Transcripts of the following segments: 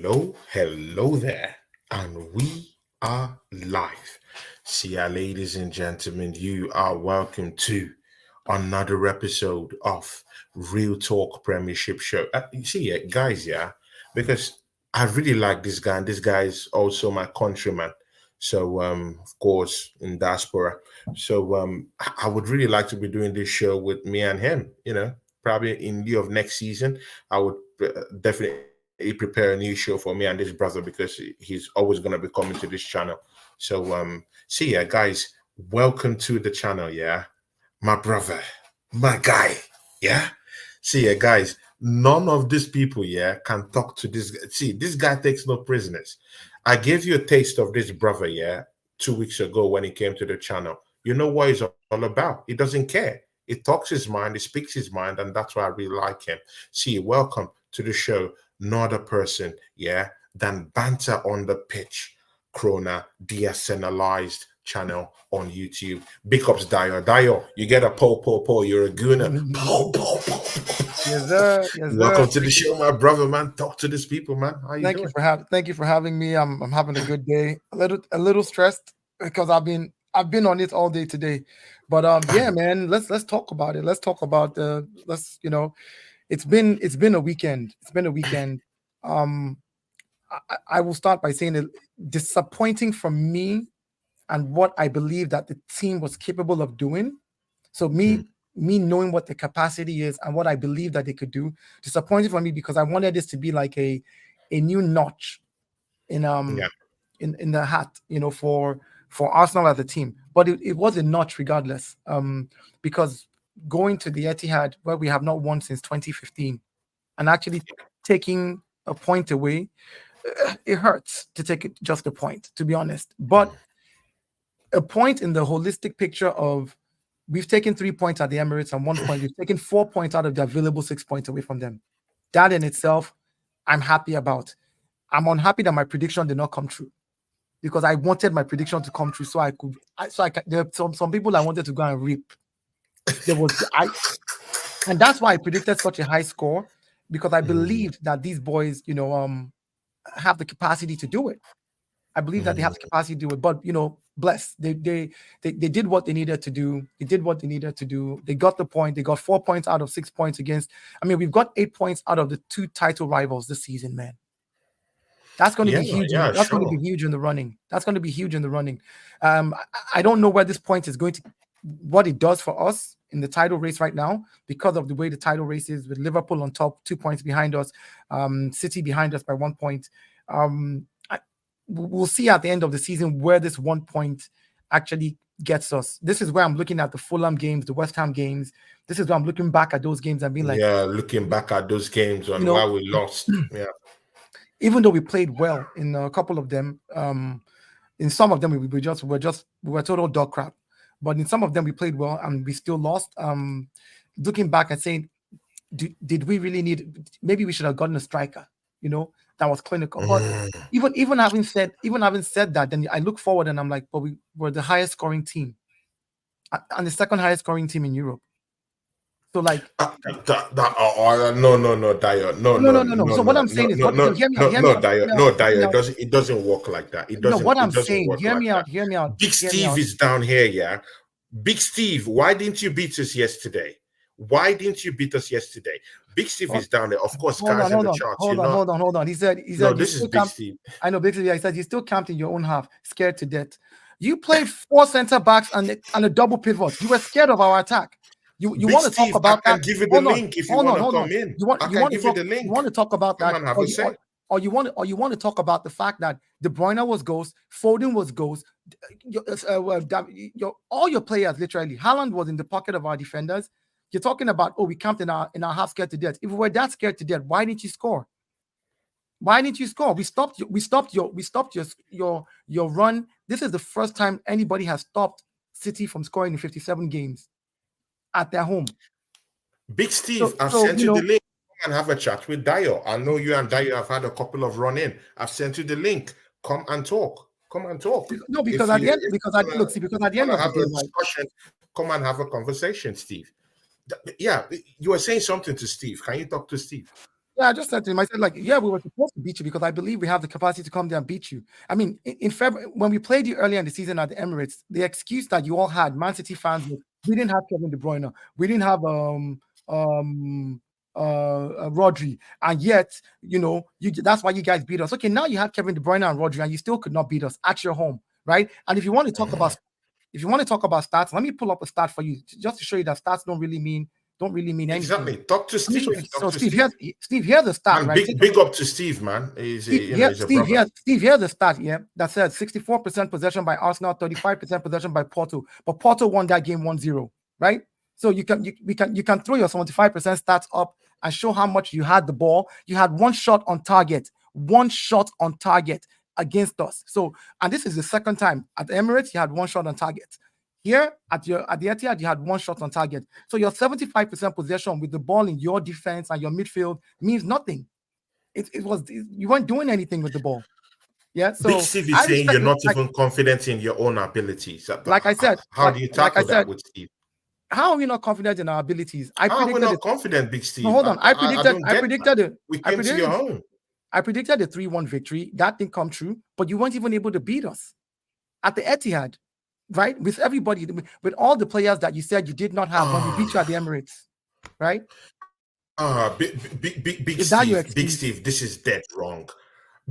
Hello there, and we are live. See ya, ladies and gentlemen. You are welcome to another episode of Real Talk Premiership Show. You see, guys, because I really like this guy, and this guy is also my countryman. So, of course, in diaspora. So, I would really like to be doing this show with me and him. Probably in lieu of next season, I would definitely prepare a new show for me and this brother because he's always going to be coming to this channel. So, see ya, guys. Welcome to the channel. Yeah, my brother, my guy. Yeah, see ya, guys. None of these people, can talk to this. See, this guy takes no prisoners. I gave you a taste of this brother, 2 weeks ago when he came to the channel. You know what he's all about. He doesn't care. He talks his mind, he speaks his mind, and that's why I really like him. See, welcome to the show. No other person, than Banter on the Pitch, Krona, decentralized channel on YouTube. Big ups, Dio. Dio, you get a po. You're a gooner. Po. Yes, sir. Yes, sir. Welcome to the show, my brother, man. Talk to these people, man. How you doing? Thank you for having me. I'm having a good day. A little stressed because I've been on it all day today. But yeah, man, let's talk about it. Let's talk about it's been a weekend. It's been a weekend. Um I will start by saying it disappointing for me and what I believe that the team was capable of doing. So me knowing what the capacity is and what I believe that they could do, disappointing for me because I wanted this to be like a new notch in Yeah. in the hat, for Arsenal as a team. But it was a notch regardless. Because going to the Etihad where we have not won since 2015 and actually taking a point away, it hurts to take it just a point, to be honest. But a point in the holistic picture of we've taken 3 points at the Emirates and 1 point. We've taken 4 points out of the available 6 points away from them. That in itself, I'm happy about. I'm unhappy that my prediction did not come true because I wanted my prediction to come true so I could. There are some people I wanted to go and reap. And that's why I predicted such a high score because I believed that these boys, have the capacity to do it. I believe that they have the capacity to do it, but bless. They did what they needed to do. They did what they needed to do. They got the point. They got 4 points out of 6 points against. I mean, we've got 8 points out of the two title rivals this season, man. That's going to be huge. That's going to be huge in the running. That's going to be huge in the running. I don't know where this point is going to, what it does for us in the title race right now because of the way the title race is with Liverpool on top, 2 points behind us, City behind us by 1 point. We'll see at the end of the season where this 1 point actually gets us. This is where I'm looking at the Fulham games, the West Ham games. This is where I'm looking back at those games and being like, looking back at those games and why we lost. Yeah. Even though we played well in a couple of them, in some of them we were total dog crap. But in some of them we played well and we still lost. Looking back and saying, did we really need? Maybe we should have gotten a striker. That was clinical. But even having said that, then I look forward and I'm like, but we were the highest scoring team and the second highest scoring team in Europe. So like no, Dio. No. So what I'm saying is, hear me out. No, Dio. It doesn't work like that. It doesn't. No, what I'm doesn't saying, work hear like me that. out. Hear me out. Big Steve is down here, yeah. Big Steve, why didn't you beat us yesterday? Why didn't you beat us yesterday? Big Steve is down there. Of course, guys in the charts. Hold on. He said. No, this is Big Steve. I know Big Steve. He said you still camped in your own half, scared to death. You played 4 center backs and a double pivot. You were scared of our attack. You want to talk about that? I can give you the link if you want to come in. I can give you the link. You want to talk about that? Come and have a say. Or you want to talk about the fact that De Bruyne was ghost, Foden was ghost, all your players literally. Haaland was in the pocket of our defenders. You're talking about we camped in our half scared to death. If we were that scared to death, why didn't you score? Why didn't you score? We stopped your run. This is the first time anybody has stopped City from scoring in 57 games at their home. Big Steve, I've sent you the link. Come and have a chat with Dio. I know you and Dio have had a couple of run-in. I've sent you the link. Come and talk. No, because at the end of the day, come and have a conversation, Steve. Yeah, you were saying something to Steve. Can you talk to Steve? Yeah, I just said to him, I said, like, yeah, we were supposed to beat you because I believe we have the capacity to come there and beat you. I mean, in February, when we played you earlier in the season at the Emirates, the excuse that you all had, Man City fans, was we didn't have Kevin De Bruyne, we didn't have Rodri, and yet, that's why you guys beat us. Okay, now you have Kevin De Bruyne and Rodri, and you still could not beat us at your home, right? And if you want to talk about stats, let me pull up a stat for you just to show you that stats don't really mean anything. Exactly. Talk to Let me show you. Steve. So Steve, here's the stat, And right? big up to Steve, man. He's a brother. Steve, here's the stat, yeah, that says 64% possession by Arsenal, 35% possession by Porto. But Porto won that game 1-0, right? So you can throw your 75% stats up and show how much you had the ball. You had one shot on target against us. So, and this is the second time at the Emirates you had one shot on target. Here at the Etihad, you had one shot on target. So your 75% possession with the ball in your defense and your midfield means nothing. You weren't doing anything with the ball. Yeah. So Big Steve is saying you're not even confident in your own abilities. Like I said, how do you tackle that with Steve? How are we not confident in our abilities? How are we not confident, Big Steve? No, hold on. I predicted we came to your home. I predicted a 3-1 victory. That didn't come true, but you weren't even able to beat us at the Etihad, right? With everybody, with all the players that you said you did not have when we beat you at the Emirates, right? Big Steve, this is dead wrong.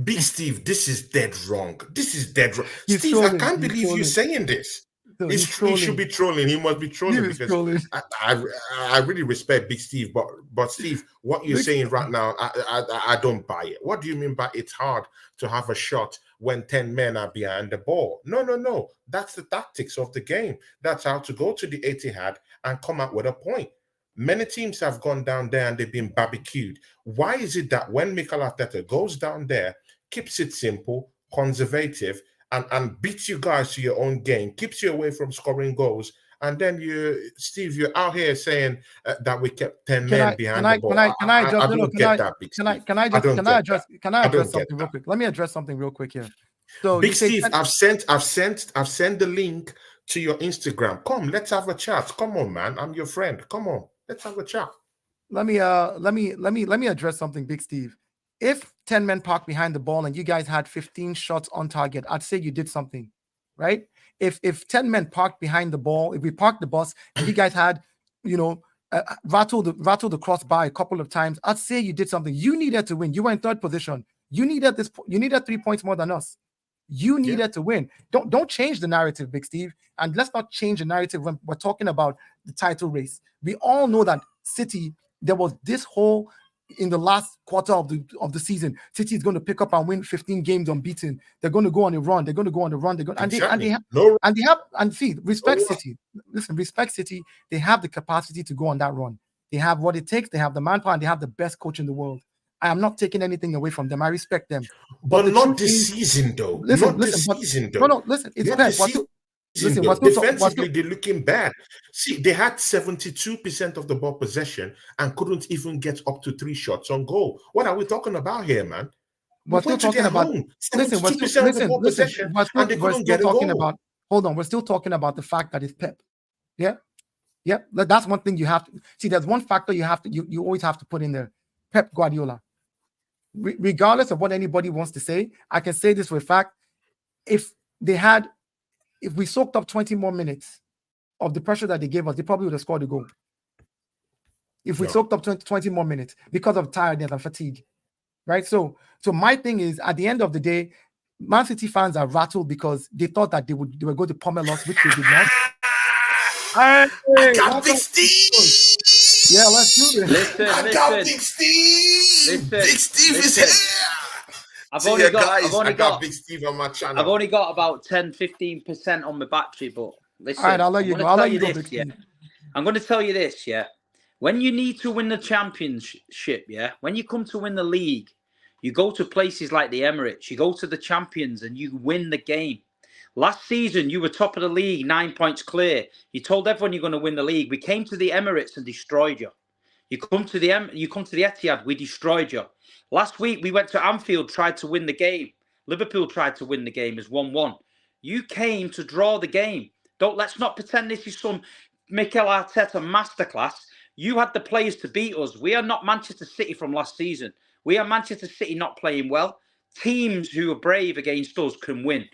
Big Steve, this is dead wrong. This is dead wrong. Steve, I can't believe you're saying this. He should be trolling. He must be trolling because I really respect Big Steve. But Steve, what you're saying right now, I don't buy it. What do you mean by it's hard to have a shot when 10 men are behind the ball? No. That's the tactics of the game. That's how to go to the Etihad and come out with a point. Many teams have gone down there and they've been barbecued. Why is it that when Mikel Arteta goes down there, keeps it simple, conservative, and beats you guys to your own game, keeps you away from scoring goals, and then you're out here saying that we kept 10 men behind the ball. I don't get that, Big Steve. Can I address something real quick? Let me address something real quick here. So Big Steve, I've sent the link to your Instagram. Come, let's have a chat. Come on, man. I'm your friend. Come on, let's have a chat. Let me address something, Big Steve. If 10 men parked behind the ball and you guys had 15 shots on target, I'd say you did something, right? If 10 men parked behind the ball, if we parked the bus and you guys had, rattled the crossbar a couple of times, I'd say you did something. You needed to win. You were in third position. You needed 3 points more than us. You needed to win. Don't change the narrative, Big Steve. And let's not change the narrative when we're talking about the title race. We all know that City, there was this whole in the last quarter of the season, City is going to pick up and win 15 games unbeaten. They're going to go on a run. Respect City. Listen, respect City. They have the capacity to go on that run. They have what it takes. They have the manpower, and they have the best coach in the world. I am not taking anything away from them. I respect them. But not this season, though. Listen. No, listen. It's Pep. Defensively, they're looking bad. See, they had 72% of the ball possession and couldn't even get up to 3 shots on goal. What are we talking about here, man? We're still talking about. Listen, we're still talking about the fact that it's Pep. Yeah. That's one thing you have to see. There's one factor you always have to put in there. Pep Guardiola. Regardless of what anybody wants to say, I can say this with fact. If we soaked up 20 more minutes of the pressure that they gave us, they probably would have scored a goal. If we soaked up 20 more minutes because of tiredness and fatigue, right? So my thing is, at the end of the day, Man City fans are rattled because they thought that they were going to pummel us, which they did not. I got Big Steve. Yeah, let's do this. I got Big Steve. Big Steve is here. I've only got Big Steve on my channel. I've only got about 10-15% on my battery, but listen. All right, I'll let you go. I'm going to tell you this, yeah. When you need to win the championship, yeah, when you come to win the league, you go to places like the Emirates, you go to the champions and you win the game. Last season, you were top of the league, 9 points clear. You told everyone you're going to win the league. We came to the Emirates and destroyed you. You come to the Etihad, we destroyed you. Last week, we went to Anfield, tried to win the game. Liverpool tried to win the game as 1-1. You came to draw the game. Let's not pretend this is some Mikel Arteta masterclass. You had the players to beat us. We are not Manchester City from last season. We are Manchester City not playing well. Teams who are brave against us can win.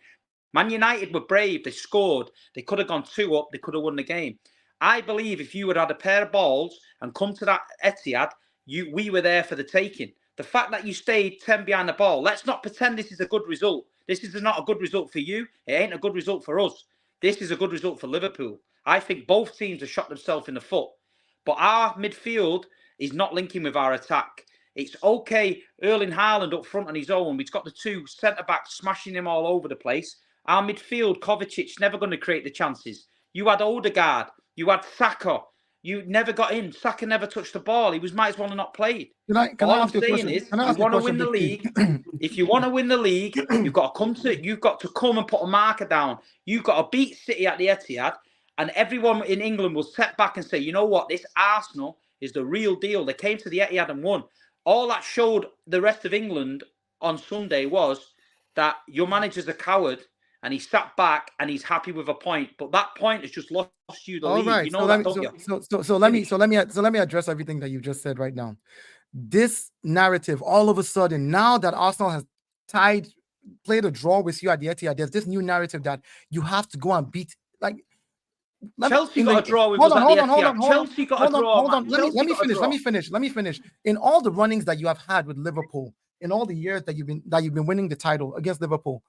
Man United were brave. They scored. They could have gone 2 up. They could have won the game. I believe if you had had a pair of balls and come to that Etihad, we were there for the taking. The fact that you stayed 10 behind the ball, let's not pretend this is a good result. This is not a good result for you. It ain't a good result for us. This is a good result for Liverpool. I think both teams have shot themselves in the foot. But our midfield is not linking with our attack. It's okay, Erling Haaland up front on his own. We've got the 2 centre-backs smashing him all over the place. Our midfield, Kovacic's never going to create the chances. You had Odegaard. You had Saka. You never got in. Saka never touched the ball. He might as well have not played. All I'm saying is, you want to win the league. If you want to win the league, you've got to come and put a marker down. You've got to beat City at the Etihad, and everyone in England will step back and say, you know what, this Arsenal is the real deal. They came to the Etihad and won. All that showed the rest of England on Sunday was that your manager's a coward. And he sat back and he's happy with a point, but that point has just lost you the league. Right. You know that, don't you? So let me address everything that you've just said right now. This narrative, all of a sudden, now that Arsenal has played a draw with you at the Etihad, there's this new narrative that you have to go and beat. Like Chelsea got a draw with us at the Etihad. Chelsea got a draw. Hold on. Let me finish. In all the runnings that you have had with Liverpool, in all the years that you've been winning the title against Liverpool.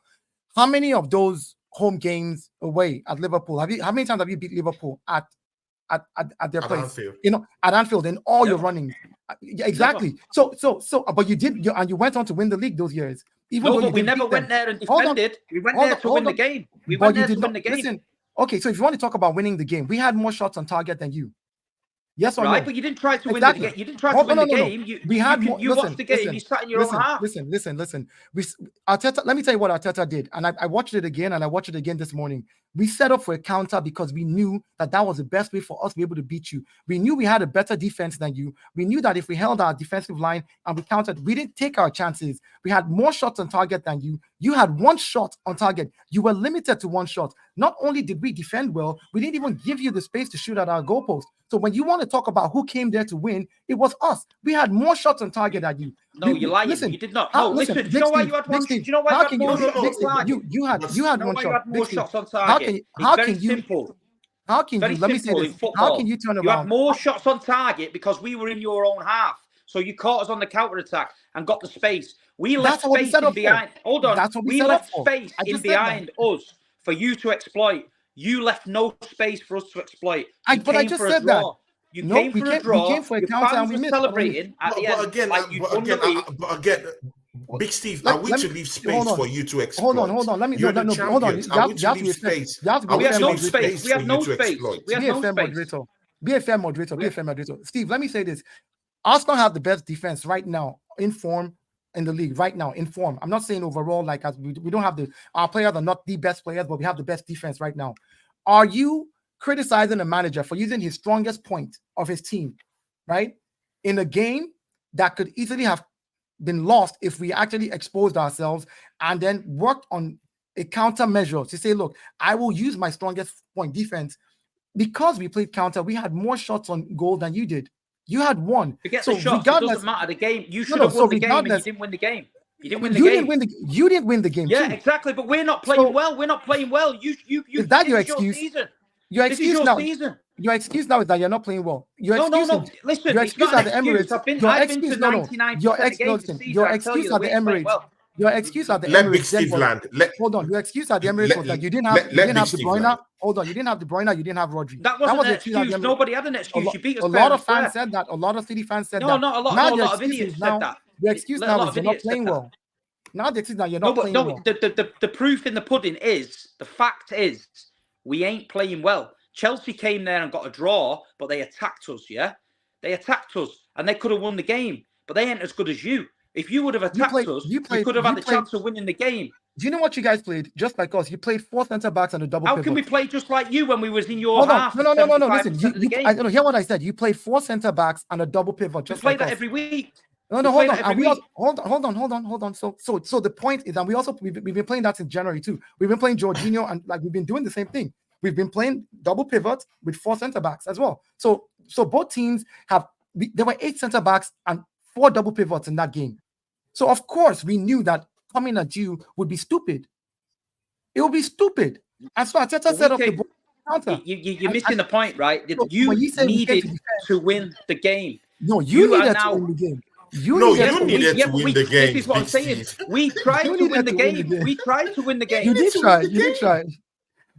How many of those home games away at Liverpool how many times have you beat Liverpool at their place? Anfield. At Anfield in all your runnings. Exactly. So but you did, and you went on to win the league those years. But we never went there and defended. We went there to win the game. We went there to win the game. Listen, okay, so if you want to talk about winning the game, we had more shots on target than you. Yes or no? Right, but you didn't try to win the game. You didn't try to win the game. You watched the game. You sat in your own half. Listen. Arteta, let me tell you what Arteta did. And I watched it again, and I watched it again this morning. We set up for a counter because we knew that was the best way for us to be able to beat you. We knew we had a better defense than you. We knew that if we held our defensive line and we countered, we didn't take our chances. We had more shots on target than you. You had 1 shot on target. You were limited to 1 shot. Not only did we defend well, we didn't even give you the space to shoot at our goalpost. So when you want to talk about who came there to win, it was us. We had more shots on target than you. No, you're lying. Listen, you did not. No, listen. Do you know why you had 1 shot? Do you know why you had more shots on target? You had 1 shot. More shots on target. How can you? Simple. How can you? Let me say this. How can you turn around? You had more shots on target because we were in your own half. So you caught us on the counter attack and got the space. We left space in behind. Hold on. We left space in behind us for you to exploit. You left no space for us to exploit. But I just said that. You came for a draw. We came for a counter and we missed. Celebrating at the end. But again, Big Steve, are we to leave space for you to exploit? Hold on. Let me. Hold on. You have to leave space. We have no space. We have no space. Be a fair moderator. Be a fair moderator. Steve, let me say this. Arsenal have the best defense right now in form in the league right now in form. I'm not saying overall, like as we don't have our players are not the best players, but we have the best defense right now. Are you criticizing a manager for using his strongest point of his team, right, in a game that could easily have been lost if we actually exposed ourselves and then worked on a countermeasure to say, look, I will use my strongest point defense because we played counter. We had more shots on goal than you did. You had 1. Forget the shots. It doesn't matter. The game. You should have won the game, and you didn't win the game. You didn't win the game. You didn't win the game. Yeah, exactly. But we're not playing well. We're not playing well. Is that your excuse? Your excuse now. Your excuse now is that you're not playing well. No. Listen, your excuse at the Emirates. I've been to 99% of games this season. Your excuse at the Emirates. Your excuse at the Let Emirates. Big Steve land. Hold on. Your excuse at the Emirates was that you didn't have De Bruyne. Hold on. You didn't have De Bruyne. You didn't have Rodri. That wasn't an excuse. Nobody had an excuse. You beat us. A lot of fans said that. A lot of City fans said that. No, not a lot. A lot of idiots said that. The excuse now is you're not playing well. Now the excuse now you're not playing well. The proof in the pudding is, the fact is, we ain't playing well. Chelsea came there and got a draw, but they attacked us, yeah? They attacked us, and they could have won the game, but they ain't as good as you. If you would have attacked us, you could have had the chance of winning the game. Do you know what you guys played? Just like us, you played 4 centre-backs and a double pivot. How can we play just like you when we was in your half? No. Listen, I don't hear what I said. You played 4 centre-backs and a double pivot. Just play that every week. No, hold on. And hold on. So the point is that we've been playing that since January too. We've been playing Jorginho and like we've been doing the same thing. We've been playing double pivot with 4 centre-backs as well. So So both teams there were 8 center backs and 4 double pivots in that game. So of course we knew that coming at you would be stupid. It would be stupid. And so Arteta set up the ball counter. You're missing the point, right? So You when you say we came needed to win the game. No, you needed to win the game. You needed to win the game. This is what I'm saying. We tried to win the game. We tried to win the game. You did try. You did try.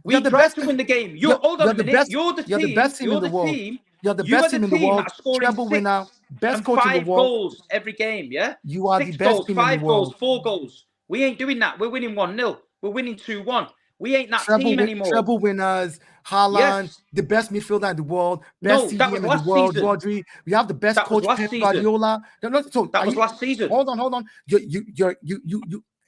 We tried to win the game. Hold on a minute. You're the best team in the world. You're the best team in the world. Treble winner, best coach in the world. 5 goals every game, yeah? You are the 6 best goals, team in the 5 world. goals, 4 goals. We ain't doing that. We're winning 1-0. We're winning 2-1. We ain't that team anymore. Treble winners, Haaland, the best midfielder in the world, best CDM in the world, Rodri. We have the best coach, Pep Guardiola. That was last season. Hold on.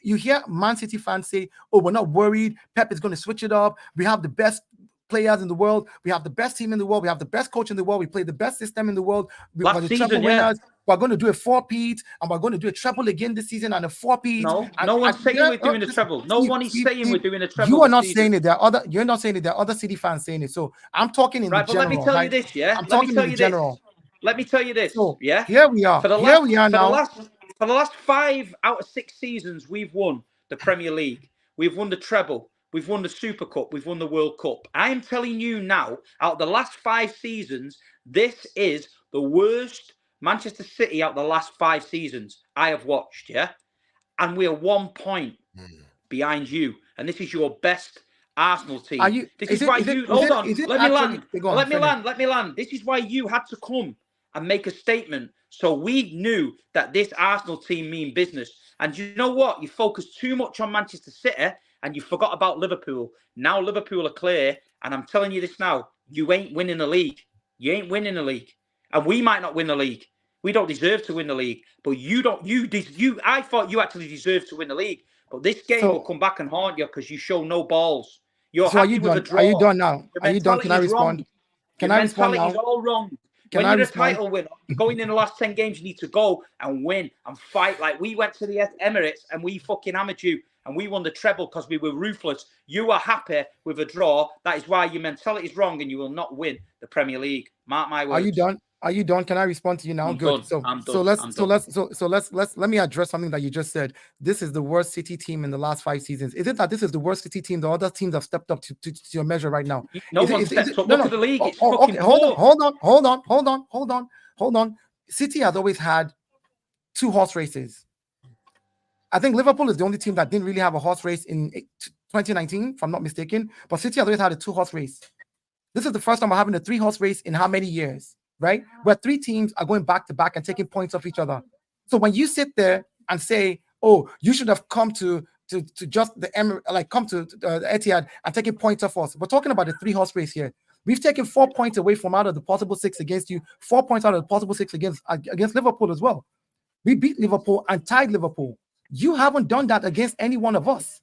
You hear Man City fans say, "Oh, we're not worried. Pep is going to switch it up. We have the best players in the world. We have the best team in the world. We have the best coach in the world. We play the best system in the world. We're the treble winners. We're going to do a 4-peat, and we're going to do a treble again this season and a 4-peat." No one's saying we're doing a treble. No one is saying we're doing a treble. You are not saying it. You're not saying it. There are other City fans saying it. So I'm talking in the general. But let me tell you this, yeah. I'm talking in the general. Let me tell you this, yeah. Here we are. Here we are now. For the last 5 out of 6 seasons, we've won the Premier League. We've won the treble. We've won the Super Cup. We've won the World Cup. I am telling you now, out of the last 5 seasons, this is the worst Manchester City out of the last 5 seasons I have watched, yeah? And we are 1 point behind you. And this is your best Arsenal team. Hold on. Let me land. This is why you had to come and make a statement. So we knew that this Arsenal team mean business. And you know what? You focused too much on Manchester City and you forgot about Liverpool. Now Liverpool are clear. And I'm telling you this now. You ain't winning the league. You ain't winning the league. And we might not win the league. We don't deserve to win the league. But I thought you actually deserved to win the league. But this game will come back and haunt you because you show no balls. You're happy with a draw. Are you done now? Are you done? Can I respond? Can I respond now? Your mentality is all wrong. When you're a title winner, going in the last 10 games, you need to go and win and fight. Like we went to the Emirates and we fucking hammered you and we won the treble because we were ruthless. You are happy with a draw. That is why your mentality is wrong and you will not win the Premier League. Mark my words. Are you done? Are you done? Can I respond to you now? I'm Good. done. So let me address something that you just said. This is the worst City team in the last 5 seasons. Is it that this is the worst City team? The other teams have stepped up to your measure right now. Look at the league. It's okay, hold on. City has always had 2 horse races. I think Liverpool is the only team that didn't really have a horse race in 2019, if I'm not mistaken. But City has always had a 2-horse race. This is the first time we're having a 3-horse race in how many years? Right, where 3 teams are going back to back and taking points off each other. So when you sit there and say, "Oh, you should have come to just the come to the Etihad and taking points off us," we're talking about a 3-horse race here. We've taken 4 points away from out of the possible 6 against you, 4 points out of the possible 6 against Liverpool as well. We beat Liverpool and tied Liverpool. You haven't done that against any one of us.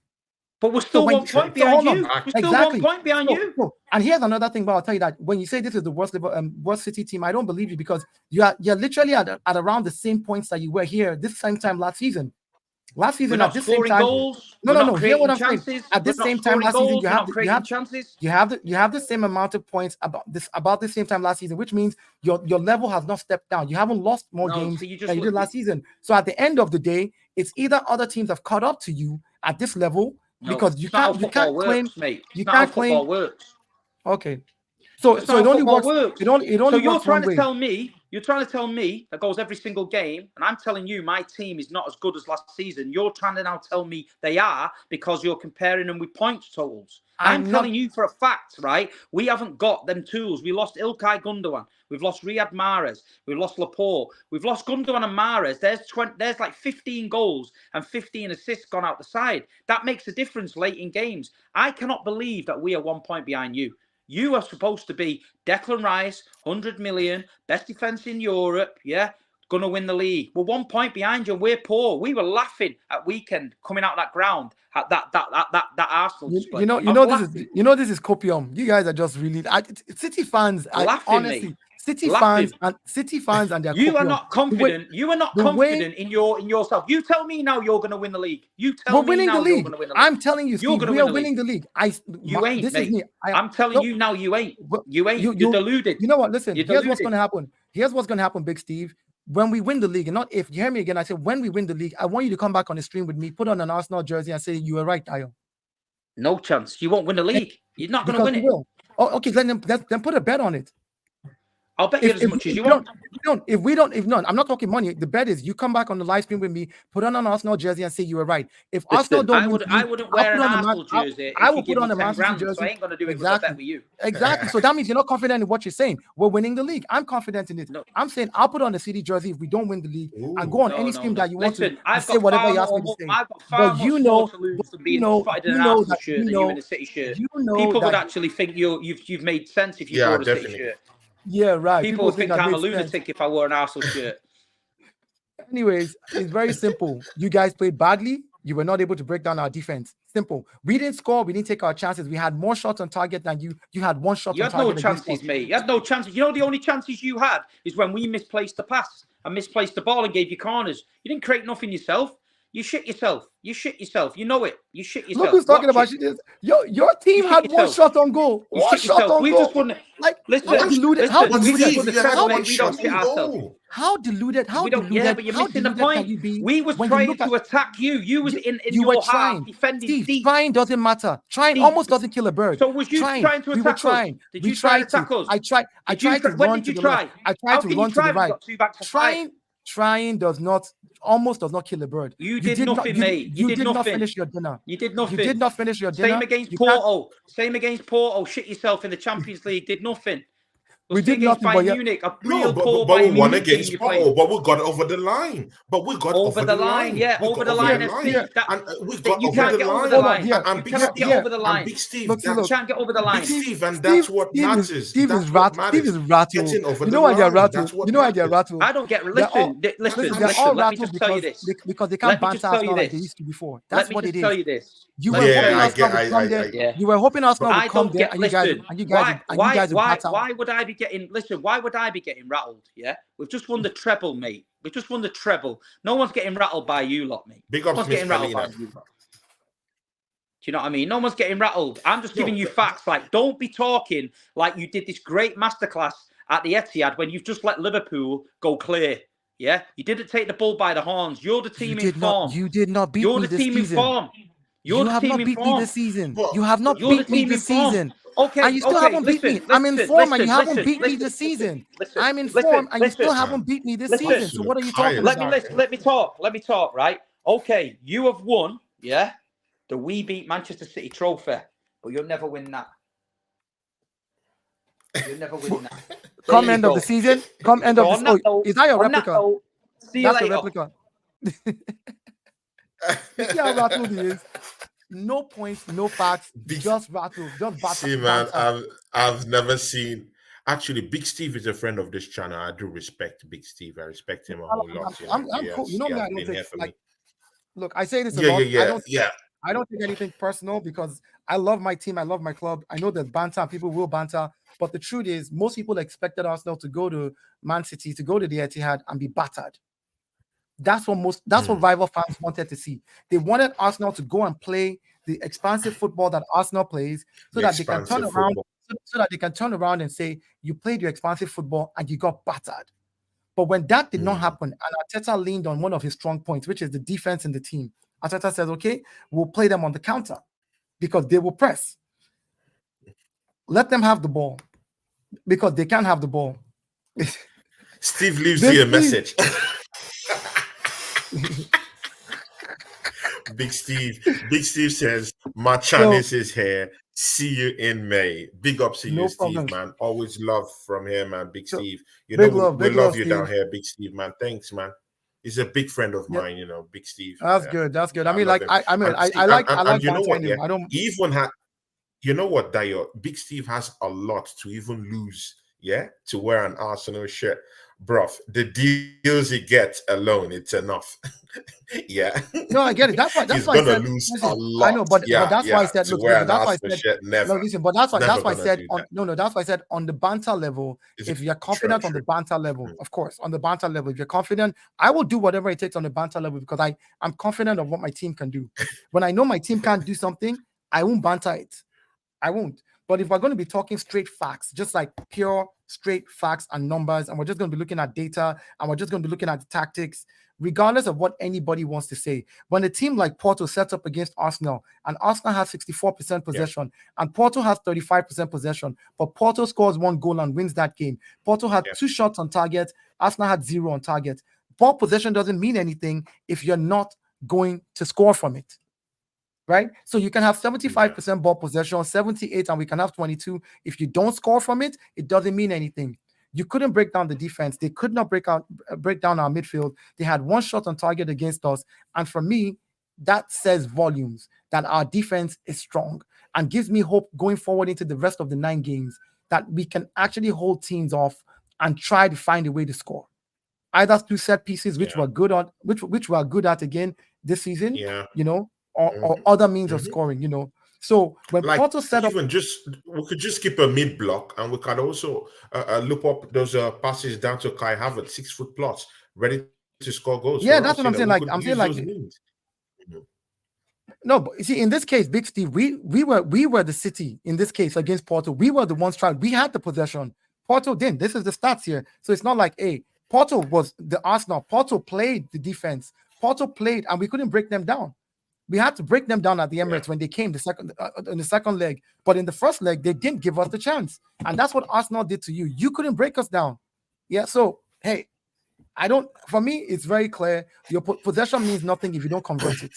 But we're still 1 point behind you. We're still 1 point behind you. And here's another thing, but I'll tell you that when you say this is the worst City team, I don't believe you because you're literally at around the same points that you were here this same time last season. Last season at this same time. Goals. No. Hear what I'm saying. At this same time last season, you have the same amount of points about the same time last season, which means your level has not stepped down. You haven't lost more games than you did last season. So at the end of the day, it's either other teams have caught up to you at this level. Because you can't claim, mate. You can't claim. Football works. Okay, so it only works. It only so you're works trying to tell me that goes every single game, and I'm telling you my team is not as good as last season. You're trying to now tell me they are because you're comparing them with points totals. I'm telling you for a fact, right? We haven't got them tools. We lost Ilkay Gundogan. We've lost Riyad Mahrez. We've lost Laporte. We've lost Gundogan and Mahrez. There's like 15 goals and 15 assists gone out the side. That makes a difference late in games. I cannot believe that we are 1 point behind you. You are supposed to be Declan Rice, 100 million, best defense in Europe, yeah? Going to win the league. We're 1 point behind you. We're poor. We were laughing at weekend coming out that ground at that Arsenal display. This is copium. You guys are just really City fans. Laughing, City laughing. fans and their You are copium. not confident. You are not confident in yourself. You tell me now you're going to win the league. You tell me now you're going to win the league. I'm telling you, Steve, we are winning the league. You ain't, this mate. is me. I'm telling you now, you ain't. You ain't. You're deluded. You know what? Listen, You're here's deluded. what's going to happen. Here's what's going to happen, Big Steve. When we win the league, and not if, you hear me again, I said when we win the league, I want you to come back on the stream with me, put on an Arsenal jersey and say you were right, Tayo. No chance. You won't win the league. You're not going to win it. Will. Oh, okay, then put a bet on it. I'll bet you as much as you want. I'm not talking money. The bet is you come back on the live stream with me, put on an Arsenal jersey and say you were right. If Arsenal don't I wouldn't wear an Arsenal jersey. I will put on a Man City jersey. So I ain't going to do it with a bet with you. Exactly. So that means you're not confident in what you're saying. We're winning the league. I'm confident in it. No. I'm saying I'll put on a City jersey if we don't win the league and go on any stream that you want to say whatever you ask me to say. I've got far more more to lose than being spotted in an Arsenal shirt than you in a City shirt. People would actually think you've made sense if you wore a City shirt. Yeah, right. People would think I'm a lunatic if I wore an Arsenal shirt. Anyways, it's very simple. You guys played badly. You were not able to break down our defense. Simple. We didn't score. We didn't take our chances. We had more shots on target than you. You had one shot on target. You had no chances, mate. You had no chances. You know, the only chances you had is when we misplaced the pass and misplaced the ball and gave you corners. You didn't create nothing yourself. You shit yourself. You shit yourself. You know it. You shit yourself. Look who's talking about shit. Your team had one shot on goal. One shot on goal. We just won. Like, how deluded? How deluded? How deluded? Yeah, but you're missing the point. We was trying to attack you. You was in your half defending deep. Trying doesn't matter. Trying almost doesn't kill a bird. So was you trying to attack us? Did you try to attack us? I tried to run to the right. I tried to run to the right. Trying does not kill a bird. You did nothing, mate. You did not finish your dinner. You did nothing. You did not finish your dinner. Same against Porto. Shit yourself in the Champions League. Did nothing. We did nothing, but Munich, but we won against Porto. But we got over the line. Over the line. Yeah, over the line. We got you can't get over the line. And you cannot get over the line. Big Steve, you can't get over the line. Big Steve, and that's what matters. Steve is rattled. You know why they're rattled? You know why they're rattled? I don't get. Listen. They're all rattled because they can't banter Arsenal like they used to before. That's what it is. Let me just tell you this. You were hoping Arsenal would come there. You were hoping Arsenal would come there, and you guys would battle. Why would I be getting? Listen, why would I be getting rattled? Yeah, we've just won the treble, mate. We've just won the treble. No one's getting rattled by you lot, mate. Big ups, getting rattled by you lot. Do you know what I mean? No one's getting rattled. I'm just giving you facts. Like, don't be talking like you did this great masterclass at the Etihad when you've just let Liverpool go clear. Yeah, you didn't take the bull by the horns. You're the team in form. You did not beat me this season. You're the team in form. You have not beat me this season. You have not beat me this season. Okay, and you still haven't beat me. I'm in form and you haven't beat me this season. I'm in form and you still haven't beat me this season. So what are you talking about? Let me talk, right? Okay, you have won, yeah, the We Beat Manchester City trophy, but you'll never win that. You'll never win that. Come end of the season. Come end of the season. Oh, is that your replica? See you later. That's a replica. You see how rattled he is? No points, no facts, just rattle, just battle. See, man, I've never seen. Actually, Big Steve is a friend of this channel. I do respect Big Steve. I respect him a whole lot. I'm cool. You know me, I don't take like. Look, I say this a lot. I don't take anything personal because I love my team. I love my club. I know there's banter. People will banter, but the truth is, most people expected Arsenal to go to Man City, to go to the Etihad, and be battered. That's what rival fans wanted to see. They wanted Arsenal to go and play the expansive football that Arsenal plays, so that they can turn around, so that they can turn around and say, you played your expansive football and you got battered. But when that did not happen, and Arteta leaned on one of his strong points, which is the defense in the team, Arteta says, okay, we'll play them on the counter because they will press. Let them have the ball because they can't have the ball. Steve leaves you a message. Big Steve says, my chance is here. See you in May. Big ups to you, Steve, man. Always love from here, man. Big Steve. You know, we love you down here, Big Steve, man. Thanks, man. He's a big friend of mine, you know, Big Steve. That's good. That's good. I mean, like, I like you know what, him. I don't even have, you know what, Dayo? Big Steve has a lot to even lose, to wear an Arsenal shirt. bruv, the deals he gets alone, it's enough. Yeah. No, I get it. That's He's why I gonna said, lose a listen, I lot. know, but Yeah, that's why I yeah. said, To look, wear but an that's why I Arsenal said, shirt, no, never. listen, but that's Never why I gonna said do on that. no, that's why I said on the banter level, Is it if you're true? confident on the True. banter level, of course, on the banter level, if you're confident, I will do whatever it takes on the banter level because I'm confident of what my team can do. When I know my team can't do something, I won't banter it. I won't. But if we're going to be talking straight facts, just like pure straight facts and numbers, and we're just going to be looking at data and we're just going to be looking at the tactics, regardless of what anybody wants to say. When a team like Porto sets up against Arsenal and Arsenal has 64% Yeah. possession and Porto has 35% possession, but Porto scores one goal and wins that game. Porto had Yeah. 2 shots on target, Arsenal had 0 on target. Ball possession doesn't mean anything if you're not going to score from it. Right? So you can have 75% ball possession, 78, and we can have 22. If you don't score from it, it doesn't mean anything. You couldn't break down the defense. They could not break down our midfield. They had 1 shot on target against us. And for me, that says volumes that our defense is strong and gives me hope going forward into the rest of the 9 games that we can actually hold teams off and try to find a way to score. Either through set pieces, which Yeah. we're good on, which we're good at again this season, Yeah. or other means of scoring, So when Like Porto set up, even just we could just keep a mid block, and we can also loop up those passes down to Kai Havertz, 6 foot plus, ready to score goals yeah, for that's us. what I'm saying. We Like could I'm saying, use like those means. no, but you see, in this case, Big Steve, we were the City in this case against Porto. We were the ones trying. We had the possession. Porto didn't. This is the stats here. So it's not like, hey, Porto was the Arsenal. Porto played the defense. Porto played, and we couldn't break them down. We had to break them down at the Emirates when they came in the second leg. But in the first leg, they didn't give us the chance, and that's what Arsenal did to you. You couldn't break us down. Yeah. So hey, I don't. For me, it's very clear. Your possession means nothing if you don't convert it.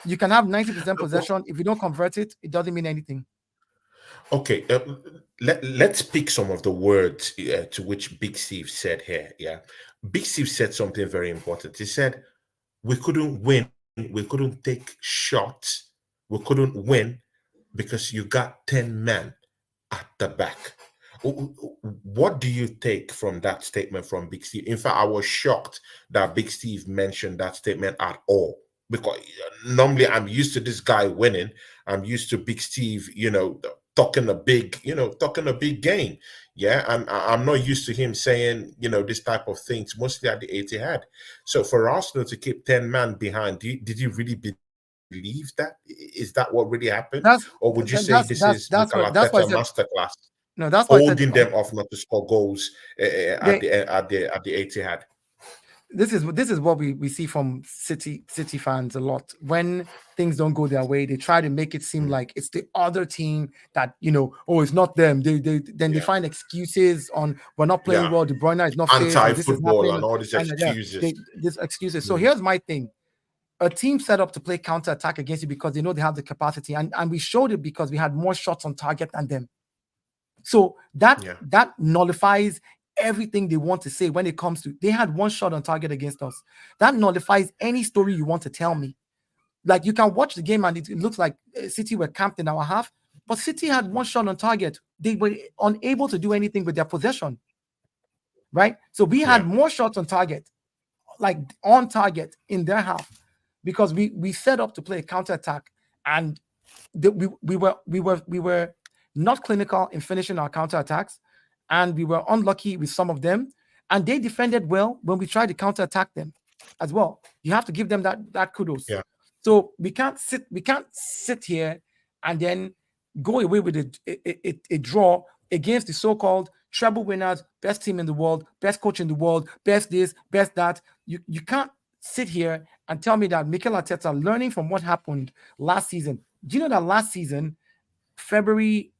You can have 90% possession. If you don't convert it, it doesn't mean anything. Okay, let's pick some of the words to which Big Steve said here. Yeah, Big Steve said something very important. He said we couldn't win, we couldn't take shots, we couldn't win because you got 10 men at the back. What do you take from that statement from Big Steve? In fact, I was shocked that Big Steve mentioned that statement at all, because normally I'm used to this guy winning. I'm used to Big Steve, talking a big game. Yeah, and I'm not used to him saying, this type of things, mostly at the Etihad. So for Arsenal to keep 10 men behind, did you really believe that? Is that what really happened? That's Or would you say that's this that's is that's Mikel what that's why I Arteta said masterclass, no. That's why I said holding them off not to score goals at they, the Etihad? this is what we see from City fans a lot. When things don't go their way, they try to make it seem like it's the other team that oh, it's not them. They find excuses on we're not playing Yeah, well. De Bruyne is not fit, and this is anti-football happening. and all these And excuses. these excuses. So here's my thing: a team set up to play counter attack against you because they know they have the capacity, and we showed it because we had more shots on target than them. So that nullifies everything they want to say when it comes to they had 1 shot on target against us. That nullifies any story you want to tell me. Like you can watch the game and it looks like City were camped in our half, but City had 1 shot on target. They were unable to do anything with their possession. Right? So we had more shots on target, like on target in their half, because we set up to play a counter attack, and we were not clinical in finishing our counter attacks, and we were unlucky with some of them, and they defended well when we tried to counter attack them as well. You have to give them that kudos. Yeah. So we can't sit here and then go away with a draw against the so-called treble winners, best team in the world, best coach in the world, best this, best that. You can't sit here and tell me that Mikel Arteta, learning from what happened last season. Do you know that last season, February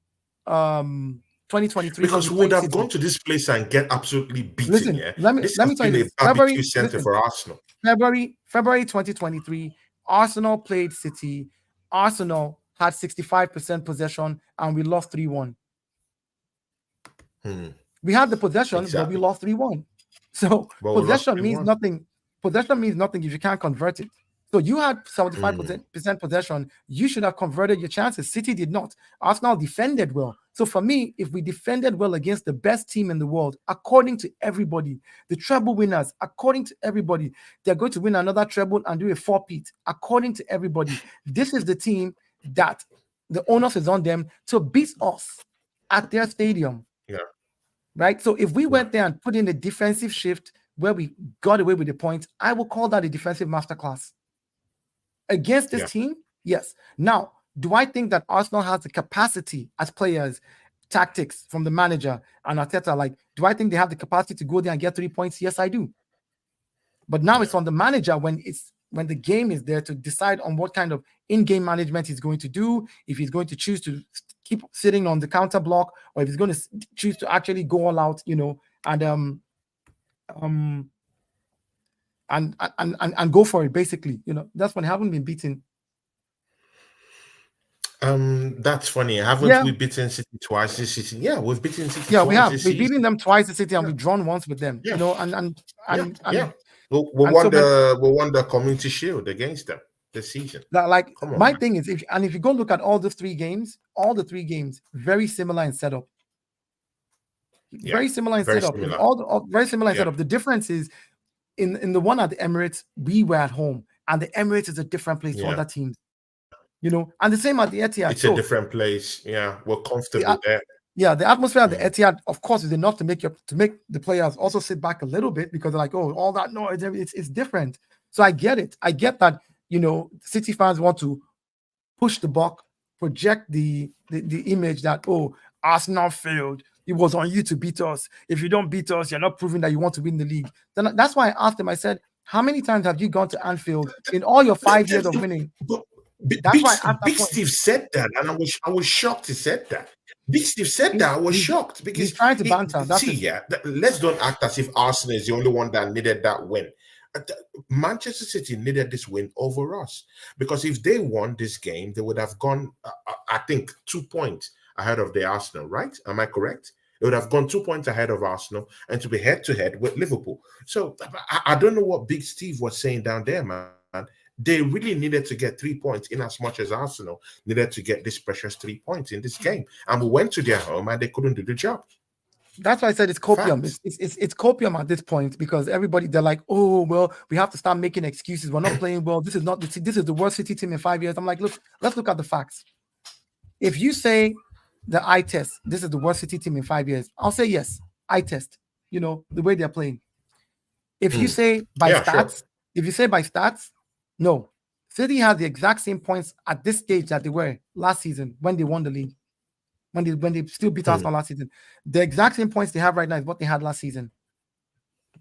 2023, Because we would have gone to this place and get absolutely beaten. Listen, let me This tell has you been a this. barbecue center for Arsenal. February 2023, Arsenal played City. Arsenal had 65% possession and we lost 3-1. We had the possession, but we lost 3-1. So possession means nothing. Possession means nothing if you can't convert it. So you had 75% possession. You should have converted your chances. City did not. Arsenal defended well. So for me, if we defended well against the best team in the world, according to everybody, the treble winners, according to everybody, they're going to win another treble and do a four-peat. According to everybody, this is the team that the onus is on them to beat us at their stadium. Yeah. Right. So if we went there and put in a defensive shift where we got away with the points, I will call that a defensive masterclass. Against this team, yes. Now, do I think that Arsenal has the capacity as players, tactics from the manager and Arteta? Like, do I think they have the capacity to go there and get 3 points? Yes, I do. But now it's on the manager when the game is there to decide on what kind of in-game management he's going to do. If he's going to choose to keep sitting on the counter block, or if he's going to choose to actually go all out, and go for it. Basically, that's when they haven't been beaten. That's funny. Haven't we beaten City twice this season? Yeah, we've beaten City. Yeah, we have. We've beaten them twice this season, and we've drawn once with them. Yeah. We won the Community Shield against them this season. Thing is, if you go look at all the three games, very similar in setup. Yeah, very similar in setup. Very similar in setup. The difference is in the one at the Emirates, we were at home, and the Emirates is a different place to other teams. And the same at the Etihad. It's a different place. Yeah, we're comfortable there. Yeah, the atmosphere at the Etihad, of course, is enough to make the players also sit back a little bit, because they're like, oh, all that noise, it's different. So I get it. I get that. City fans want to push the buck, project the image that, oh, Arsenal failed. It was on you to beat us. If you don't beat us, you're not proving that you want to win the league. Then that's why I asked him. I said, how many times have you gone to Anfield in all your 5 years of winning? Big Steve said that, and I was shocked he said that. Big Steve said that. I was shocked because he's trying to banter. Let's don't act as if Arsenal is the only one that needed that win. Manchester City needed this win over us, because if they won this game, they would have gone, I think, 2 points ahead of the Arsenal. Right? Am I correct? They would have gone 2 points ahead of Arsenal and to be head-to-head with Liverpool. So I don't know what Big Steve was saying down there, man. They really needed to get 3 points, in as much as Arsenal needed to get this precious 3 points in this game. And we went to their home and they couldn't do the job. That's why I said it's copium. It's copium at this point, because everybody, they're like, oh, well, we have to start making excuses. We're not playing well. This is the worst City team in 5 years. I'm like, look, let's look at the facts. If you say the eye test, this is the worst City team in 5 years, I'll say yes, eye test, the way they're playing. If you say by stats, no. City had the exact same points at this stage that they were last season when they won the league. When they still beat Arsenal last season. The exact same points they have right now is what they had last season.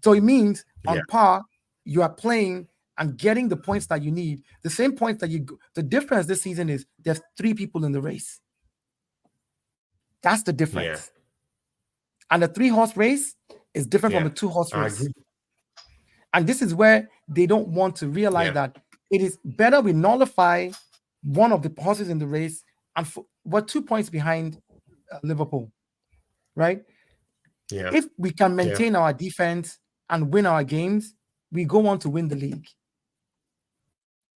So it means on par, you are playing and getting the points that you need. The same points that the difference this season is there's 3 people in the race. That's the difference. Yeah. And the 3-horse race is different from the 2-horse race. And this is where they don't want to realize that it is better we nullify one of the horses in the race, and we're 2 points behind Liverpool, right? Yeah. If we can maintain our defense and win our games, we go on to win the league.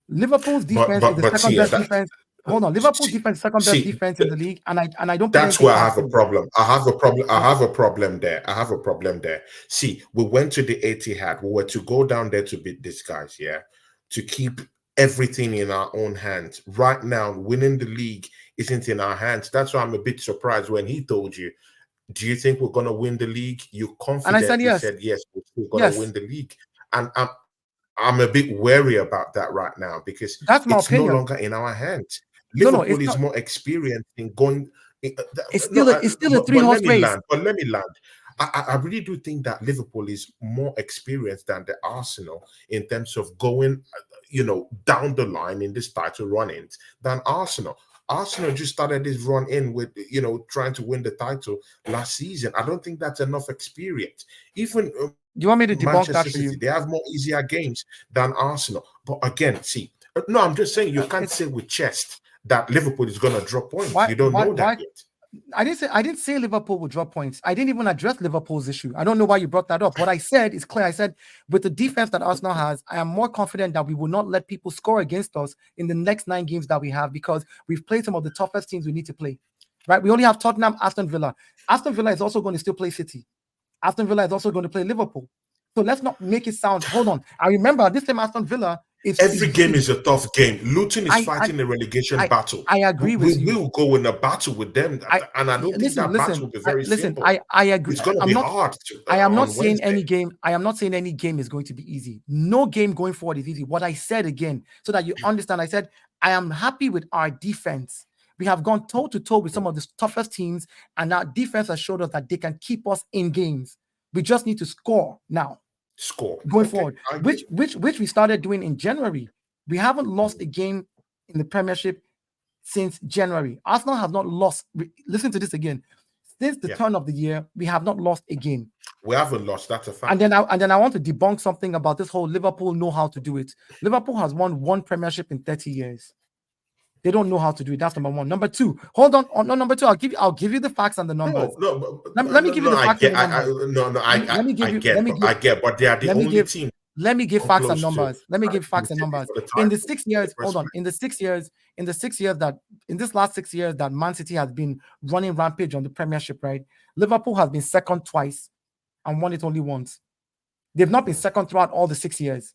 Liverpool's defense is the second best defense. Hold on, Liverpool's defense second best defense in the league, and I don't. That's where I have a problem. I have a problem there. See, we went to the Etihad. We were to go down there to beat these guys, to keep everything in our own hands. Right now, winning the league isn't in our hands. That's why I'm a bit surprised when he told you, do you think we're going to win the league? You confidently said yes, we're going to win the league. And I'm a bit wary about that right now, because that's my opinion. No longer in our hands. Liverpool is more experienced in going. It's still a 3-horse race. But let me land. I really do think that Liverpool is more experienced than the Arsenal in terms of going, down the line in this title run-ins than Arsenal. Arsenal just started this run-in with, trying to win the title last season. I don't think that's enough experience. Even do you want me to debunk Manchester that for City, you? They have more easier games than Arsenal. But again, no, I'm just saying you can't say with chest that Liverpool is going to drop points. You don't know that yet. I didn't say Liverpool would drop points. I didn't even address Liverpool's issue. I don't know why you brought that up. What I said is clear. I said, with the defense that Arsenal has, I am more confident that we will not let people score against us in the next 9 games that we have, because we've played some of the toughest teams we need to play. right? We only have Tottenham, Aston Villa. Aston Villa is also going to still play City. Aston Villa is also going to play Liverpool. So let's not make it sound. Hold on. I remember this time Aston Villa Every game is a tough game. Luton is I fighting a relegation I battle. I agree with you. Will go in a battle with them, and I don't think that battle will be very simple. I agree. It's going to be hard I am not on saying Wednesday. I am not saying any game is going to be easy. No game going forward is easy. What I said again, so that you understand, I said I am happy with our defense. We have gone toe to toe with some of the toughest teams, and our defense has showed us that they can keep us in games. We just need to score now. Score Going okay, forward, which we started doing in January. We haven't lost a game in the Premiership since January. Arsenal have not lost. Listen to this again. Since the turn of the year, we have not lost a game. We haven't lost. That's a fact. And then I want to debunk something about this whole Liverpool know how to do it. Liverpool has won one Premiership in 30 years. They don't know how to do it. That's number one. Number two, hold on. No, number two, I'll give you the facts and the numbers. Let me give you the facts and the numbers. I get, but they are the only team. Let me give facts and numbers. Let me give facts and numbers. In the 6 years, hold on. In the 6 years, in this last 6 years that Man City has been running rampage on the Premiership, right? Liverpool has been second twice and won it only once. They've not been second throughout all the 6 years.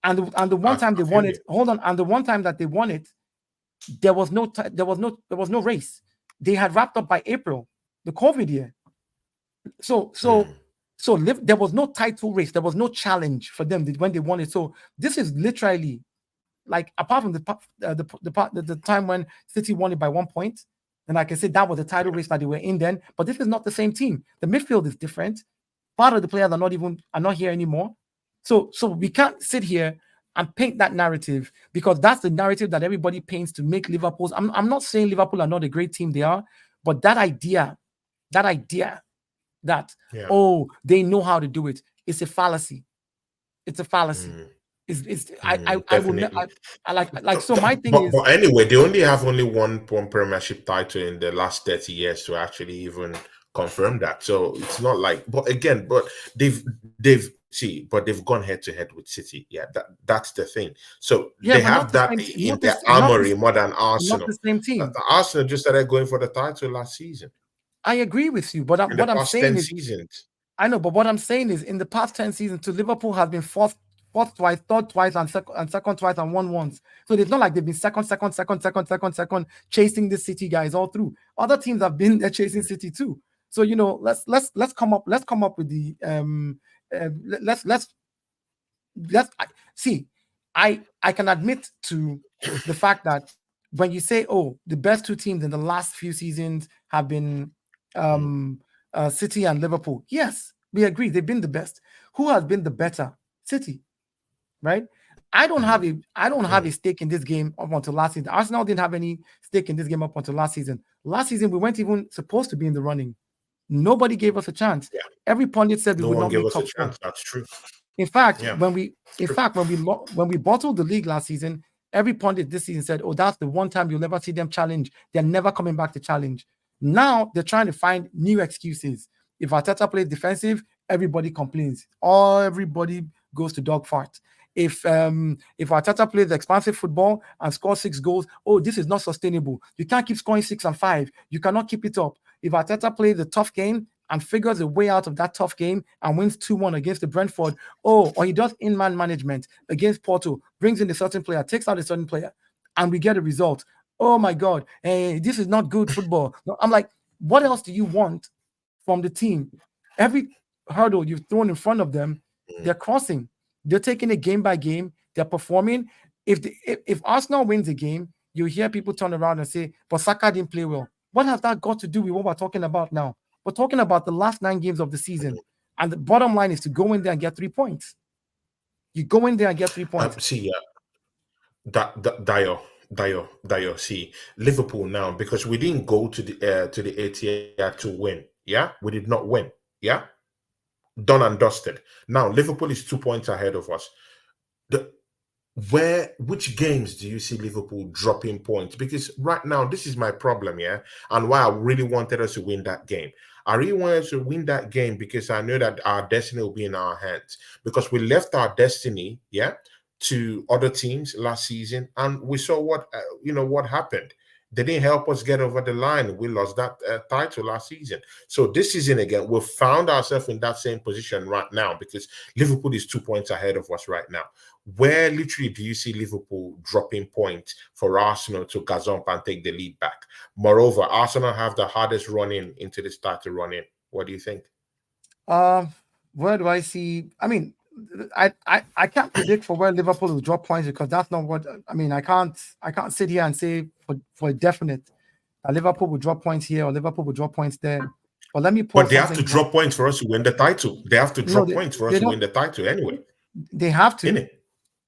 And the one time they won it, hold on. And the one time that they won it, there was no race. They had wrapped up by April, the COVID year. So there was no title race. There was no challenge for them when they won it. So this is literally like, apart from the time when City won it by 1 point, and I can say that was the title race that they were in then. But this is not the same team. The midfield is different. Part of the players are not here anymore. So we can't sit here and paint that narrative, because that's the narrative that everybody paints to make Liverpool's. I'm not saying Liverpool are not a great team, they are, but that idea that they know how to do it, it's a fallacy. It's a fallacy. I will like so my thing is. But anyway, they only have one Premiership title in the last 30 years to actually even confirm that. So it's not like, but they've gone head to head with City. Yeah, that's the thing. So they have that in their armory more than Arsenal. Not the same team. Arsenal just started going for the title last season. I agree with you, but what I'm saying is, seasons. I know, but what I'm saying is, in the past 10 seasons, to Liverpool has been fourth twice, third twice, and second twice, and won once. So it's not like they've been second, chasing the City guys all through. Other teams have been chasing City too. So let's come up with the let's see. I can admit to the fact that when you say, the best two teams in the last few seasons have been City and Liverpool, yes, we agree they've been the best. Who has been the better? City, right? I don't have a stake in this game up until last season. Arsenal didn't have any stake in this game up until last season. Last season we weren't even supposed to be in the running. Nobody gave us a chance. Yeah. Every pundit said we would not make top four. That's true. In fact, when we bottled the league last season, every pundit this season said, that's the one time you'll never see them challenge. They're never coming back to challenge. Now they're trying to find new excuses. If Arteta plays defensive, everybody complains. Everybody goes to dog fart. If Arteta plays expansive football and scores 6 goals, this is not sustainable. You can't keep scoring 6 and 5. You cannot keep it up. If Arteta plays a tough game and figures a way out of that tough game and wins 2-1 against the Brentford, or he does in-man management against Porto, brings in a certain player, takes out a certain player, and we get a result. Oh my God, this is not good football. No, I'm like, what else do you want from the team? Every hurdle you've thrown in front of them, they're crossing. They're taking it game by game. They're performing. If Arsenal wins a game, you hear people turn around and say, but Saka didn't play well. What has that got to do with what we're talking about now? We're talking about the last 9 games of the season. And the bottom line is to go in there and get 3 points. You go in there and get 3 points. Dio, see, Liverpool now, because we didn't go to the Etihad to win. Yeah, we did not win. Yeah, done and dusted. Now Liverpool is 2 points ahead of us. Which games do you see Liverpool dropping points? Because right now, this is my problem, and why I really wanted us to win that game. I really wanted us to win that game because I know that our destiny will be in our hands. Because we left our destiny, to other teams last season, and we saw what happened. They didn't help us get over the line. We lost that title last season. So this season again, we've found ourselves in that same position right now because Liverpool is 2 points ahead of us right now. Where literally do you see Liverpool dropping points for Arsenal to gazump and take the lead back? Moreover, Arsenal have the hardest run-in into this title run-in. What do you think? Where do I see? I mean, I can't predict for where Liverpool will drop points because that's not what I mean. I can't sit here and say for definite that Liverpool will drop points here or Liverpool will drop points there. But let me pause. But they have to drop points for us to win the title. They have to drop points for us to win the title anyway. They have to. Innit?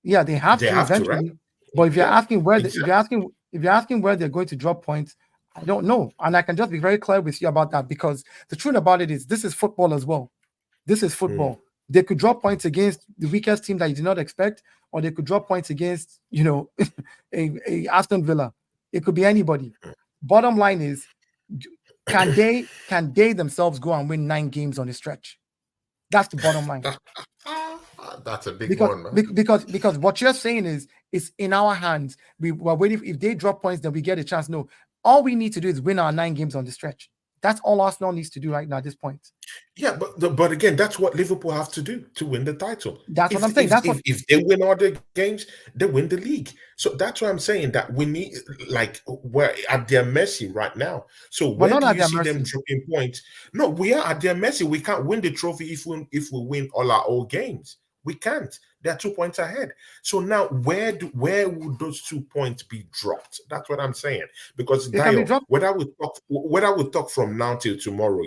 Yeah, they have to eventually. Right? But if you're asking where if you're asking where they're going to drop points, I don't know. And I can just be very clear with you about that because the truth about it is this is football as well. This is football. They could drop points against the weakest team that you did not expect, or they could drop points against, a Aston Villa. It could be anybody. Bottom line is, can they themselves go and win 9 games on a stretch? That's the bottom line. That's a big one, man. Because what you're saying is it's in our hands. We're waiting. If they drop points, then we get a chance. No, all we need to do is win our 9 games on the stretch. That's all Arsenal needs to do right now at this point. Yeah, but again, that's what Liverpool have to do to win the title. That's what I'm saying. If they win all the games, they win the league. So that's why I'm saying that we need, we're at their mercy right now. So where do you see them dropping points? No, we are at their mercy. We can't win the trophy if we win all our old games. We can't. They're 2 points ahead. So now, where would those 2 points be dropped? That's what I'm saying. Because whether we talk from now till tomorrow,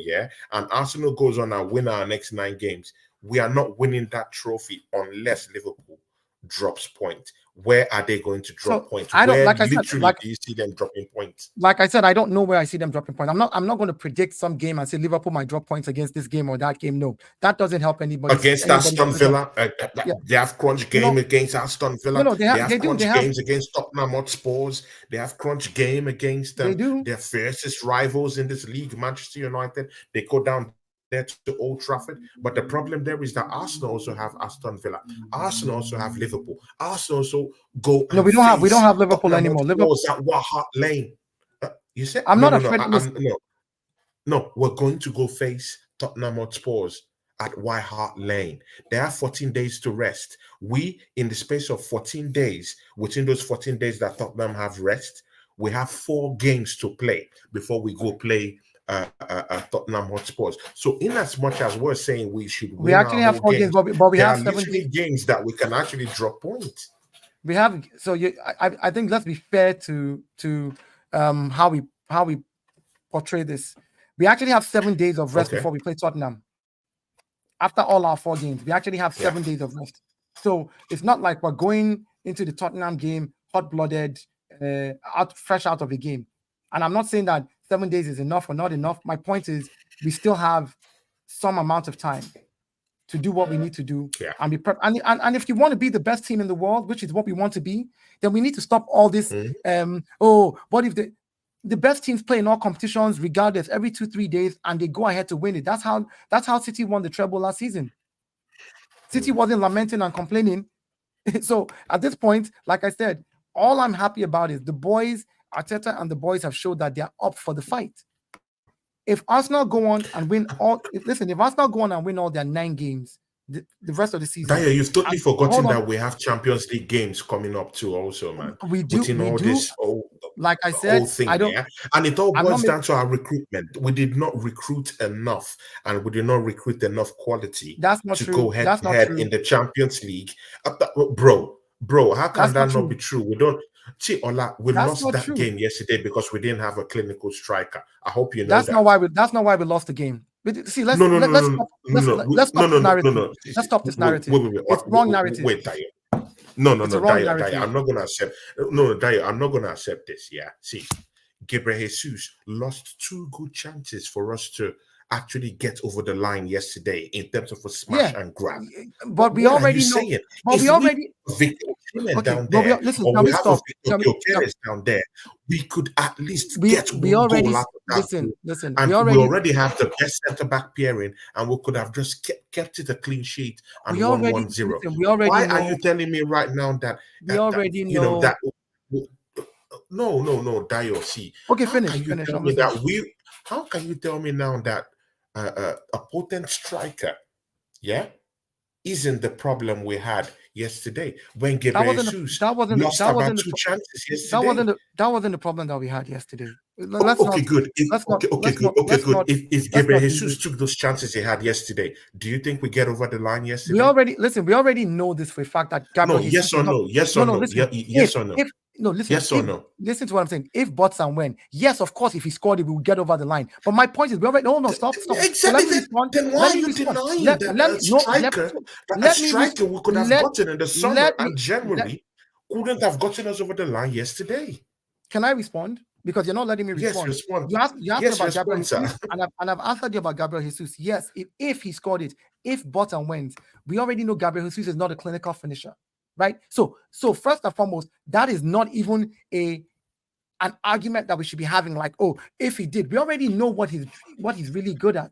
and Arsenal goes on and win our next 9 games, we are not winning that trophy unless Liverpool drops points. Where are they going to drop points? I don't, do you see them dropping points? Like I said, I don't know where I see them dropping points. I'm not going to predict some game and say Liverpool might drop points against this game or that game. No, that doesn't help anybody. Against Aston Villa, they have crunch game against Aston Villa. No, they have crunch games against Tottenham Hotspurs. They have crunch game against their fiercest rivals in this league, Manchester United. They go down there to Old Trafford, but the problem there is that Arsenal also have Aston Villa. Arsenal also have Liverpool. Arsenal also go. No, we don't have Liverpool anymore. Liverpool at White Hart Lane. You said I'm not afraid. No, we're going to go face Tottenham Hotspurs at White Hart Lane. They have 14 days to rest. We, in the space of 14 days, within those 14 days that Tottenham have rest, we have 4 games to play before we go play Tottenham Hotspurs. So, in as much as we're saying we should win, we actually have 4 games, but we have 7 games that we can actually drop points. We have I think let's be fair to how we portray this. We actually have 7 days of rest before we play Tottenham. After all our 4 games, we actually have 7 days of rest. So it's not like we're going into the Tottenham game hot-blooded, fresh out of a game. And I'm not saying that 7 days is enough or not enough. My point is we still have some amount of time to do what we need to do and be prepped. And if you want to be the best team in the world, which is what we want to be, then we need to stop all this. What if the best teams play in all competitions regardless every 2-3 days and they go ahead to win it? That's how City won the treble last season. City wasn't lamenting and complaining. So at this point, like I said, all I'm happy about is the boys, Arteta and the boys have showed that they're up for the fight. If Arsenal go on and win if Arsenal go on and win all their 9 games, the rest of the season. Daya, you've totally forgotten that we have Champions League games coming up too, also, man. We do. Like I said, and it all boils down to our recruitment. We did not recruit enough, and we did not recruit enough quality to go head to head in the Champions League. Bro, how can that not be true? We don't. See, Ola, we lost that game yesterday because we didn't have a clinical striker. I hope you know that's not why we lost the game. See, let's stop this narrative. Let's stop this narrative. It's wrong narrative. Wait, Daya. No, Daya. I'm not gonna accept. No, Daya. I'm not gonna accept this. Yeah. See, Gabriel Jesus lost 2 good chances for us to actually get over the line yesterday in terms of a smash and grab. But we already know. But we already. Down there, listen, or we have down there, we could at least get one goal out of that. Listen, and we already have the best centre-back pairing, and we could have just kept it a clean sheet and won 1-0. Why are you telling me right now that we already know that Dio. See, Okay, how can finish. you tell I'm me listening. that how can you tell me now that a potent striker, yeah, isn't the problem we had yesterday when That Gabriel wasn't Jesus that wasn't lost that about wasn't the two chances that yesterday? wasn't that wasn't the problem that we had yesterday. Oh, Let's okay, not good. Okay, let's good. not If let's Gabriel not do Jesus this. took those chances he had yesterday, do you think we get over the line We yesterday? already listen. We already know this for a fact that Gabriel No, Jesus yes is or not. no, yes No, or no. no, Listen. yes or no, If no, listen. yes or If no. listen to what I'm saying. If Bots and when, yes, of course, if he scored it, we will get over the line. But my point is, we already. No, stop. So let Exactly. me respond. Then why Let are me you respond. denying that a striker, Let me we could have let gotten in the summer let me and let. January couldn't have gotten us over the line yesterday? Can I respond? Because you're not letting me Yes, respond. respond. You asked me Yes, about Gabriel respond, sir. Jesus, and I've answered you about Gabriel Jesus. Yes, if he scored it, if Bottom wins, we already know Gabriel Jesus is not a clinical finisher, right? So first and foremost, that is not even an argument that we should be having. Like, oh, if he did, we already know what he's really good at.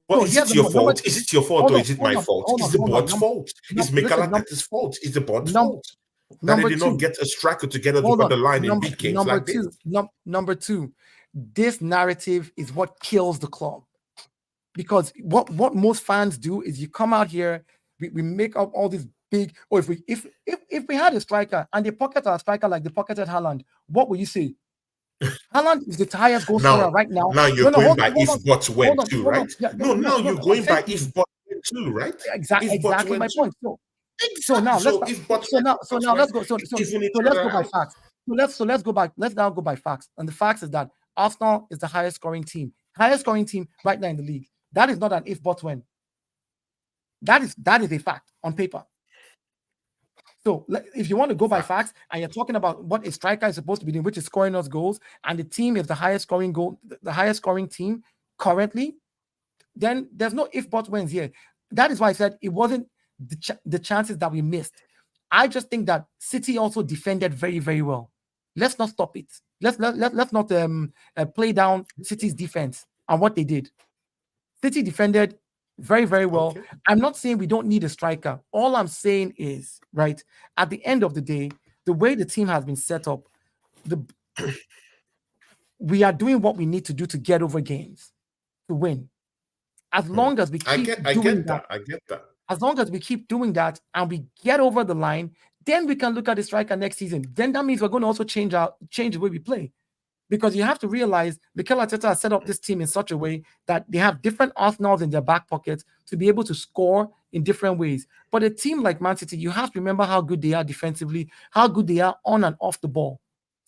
But So is here's it your number fault? two. Is it your fault or is it my fault? Is the Hold on. board's fault? Is Mikel Listen, Arteta's fault? Is the board's num- fault that they number did not two. get a striker to get us Hold over on. the line in big games like this? Number two. This narrative is what kills the club, because what most fans do is you come out here, we make up all these big. Or if we had a striker and they pocket our striker like they pocketed Haaland, what will you say? Haaland is the highest goal scorer right now. Now you're No, going hold by on, hold if on, but when hold on, too, hold right? on. Yeah, Now you're I'm going saying by if but when too, right? If but exactly when my too. point. So Exactly. now let's So if but when, so but now when, let's go. even each So let's other go by out. facts. Let's go back. Let's now go by facts. And the facts is that Arsenal is the highest scoring team right now in the league. That is not an if but when. That is a fact on paper. So if you want to go by facts and you're talking about what a striker is supposed to be doing, which is scoring us goals, and the team is the highest scoring team currently, then there's no if but whens here. That is why I said it wasn't the chances that we missed. I just think that City also defended very, very well. Let's not stop it. Let's not play down City's defense and what they did. City defended very, very well. Okay. I'm not saying we don't need a striker. All I'm saying is, right, at the end of the day, the way the team has been set up, we are doing what we need to do to get over games, to win. As long as we keep doing that. I get that. As long as we keep doing that and we get over the line, then we can look at the striker next season. Then that means we're going to also change the way we play. Because you have to realize Mikel Arteta has set up this team in such a way that they have different arsenals in their back pockets to be able to score in different ways. But a team like Man City, you have to remember how good they are defensively, how good they are on and off the ball.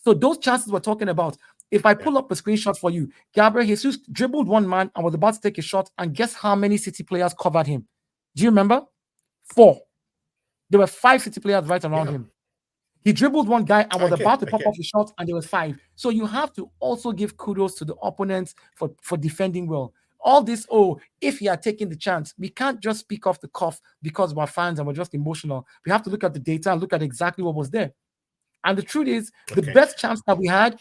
So those chances we're talking about, if I pull up a screenshot for you, Gabriel Jesus dribbled one man and was about to take a shot, and guess how many City players covered him? Do you remember? 4. There were 5 City players right around him. He dribbled one guy and was about to pop off the shot, and there was 5. So you have to also give kudos to the opponents for defending well. All this, if you are taking the chance, we can't just speak off the cuff because we're fans and we're just emotional. We have to look at the data and look at exactly what was there. And the truth is, the best chance we had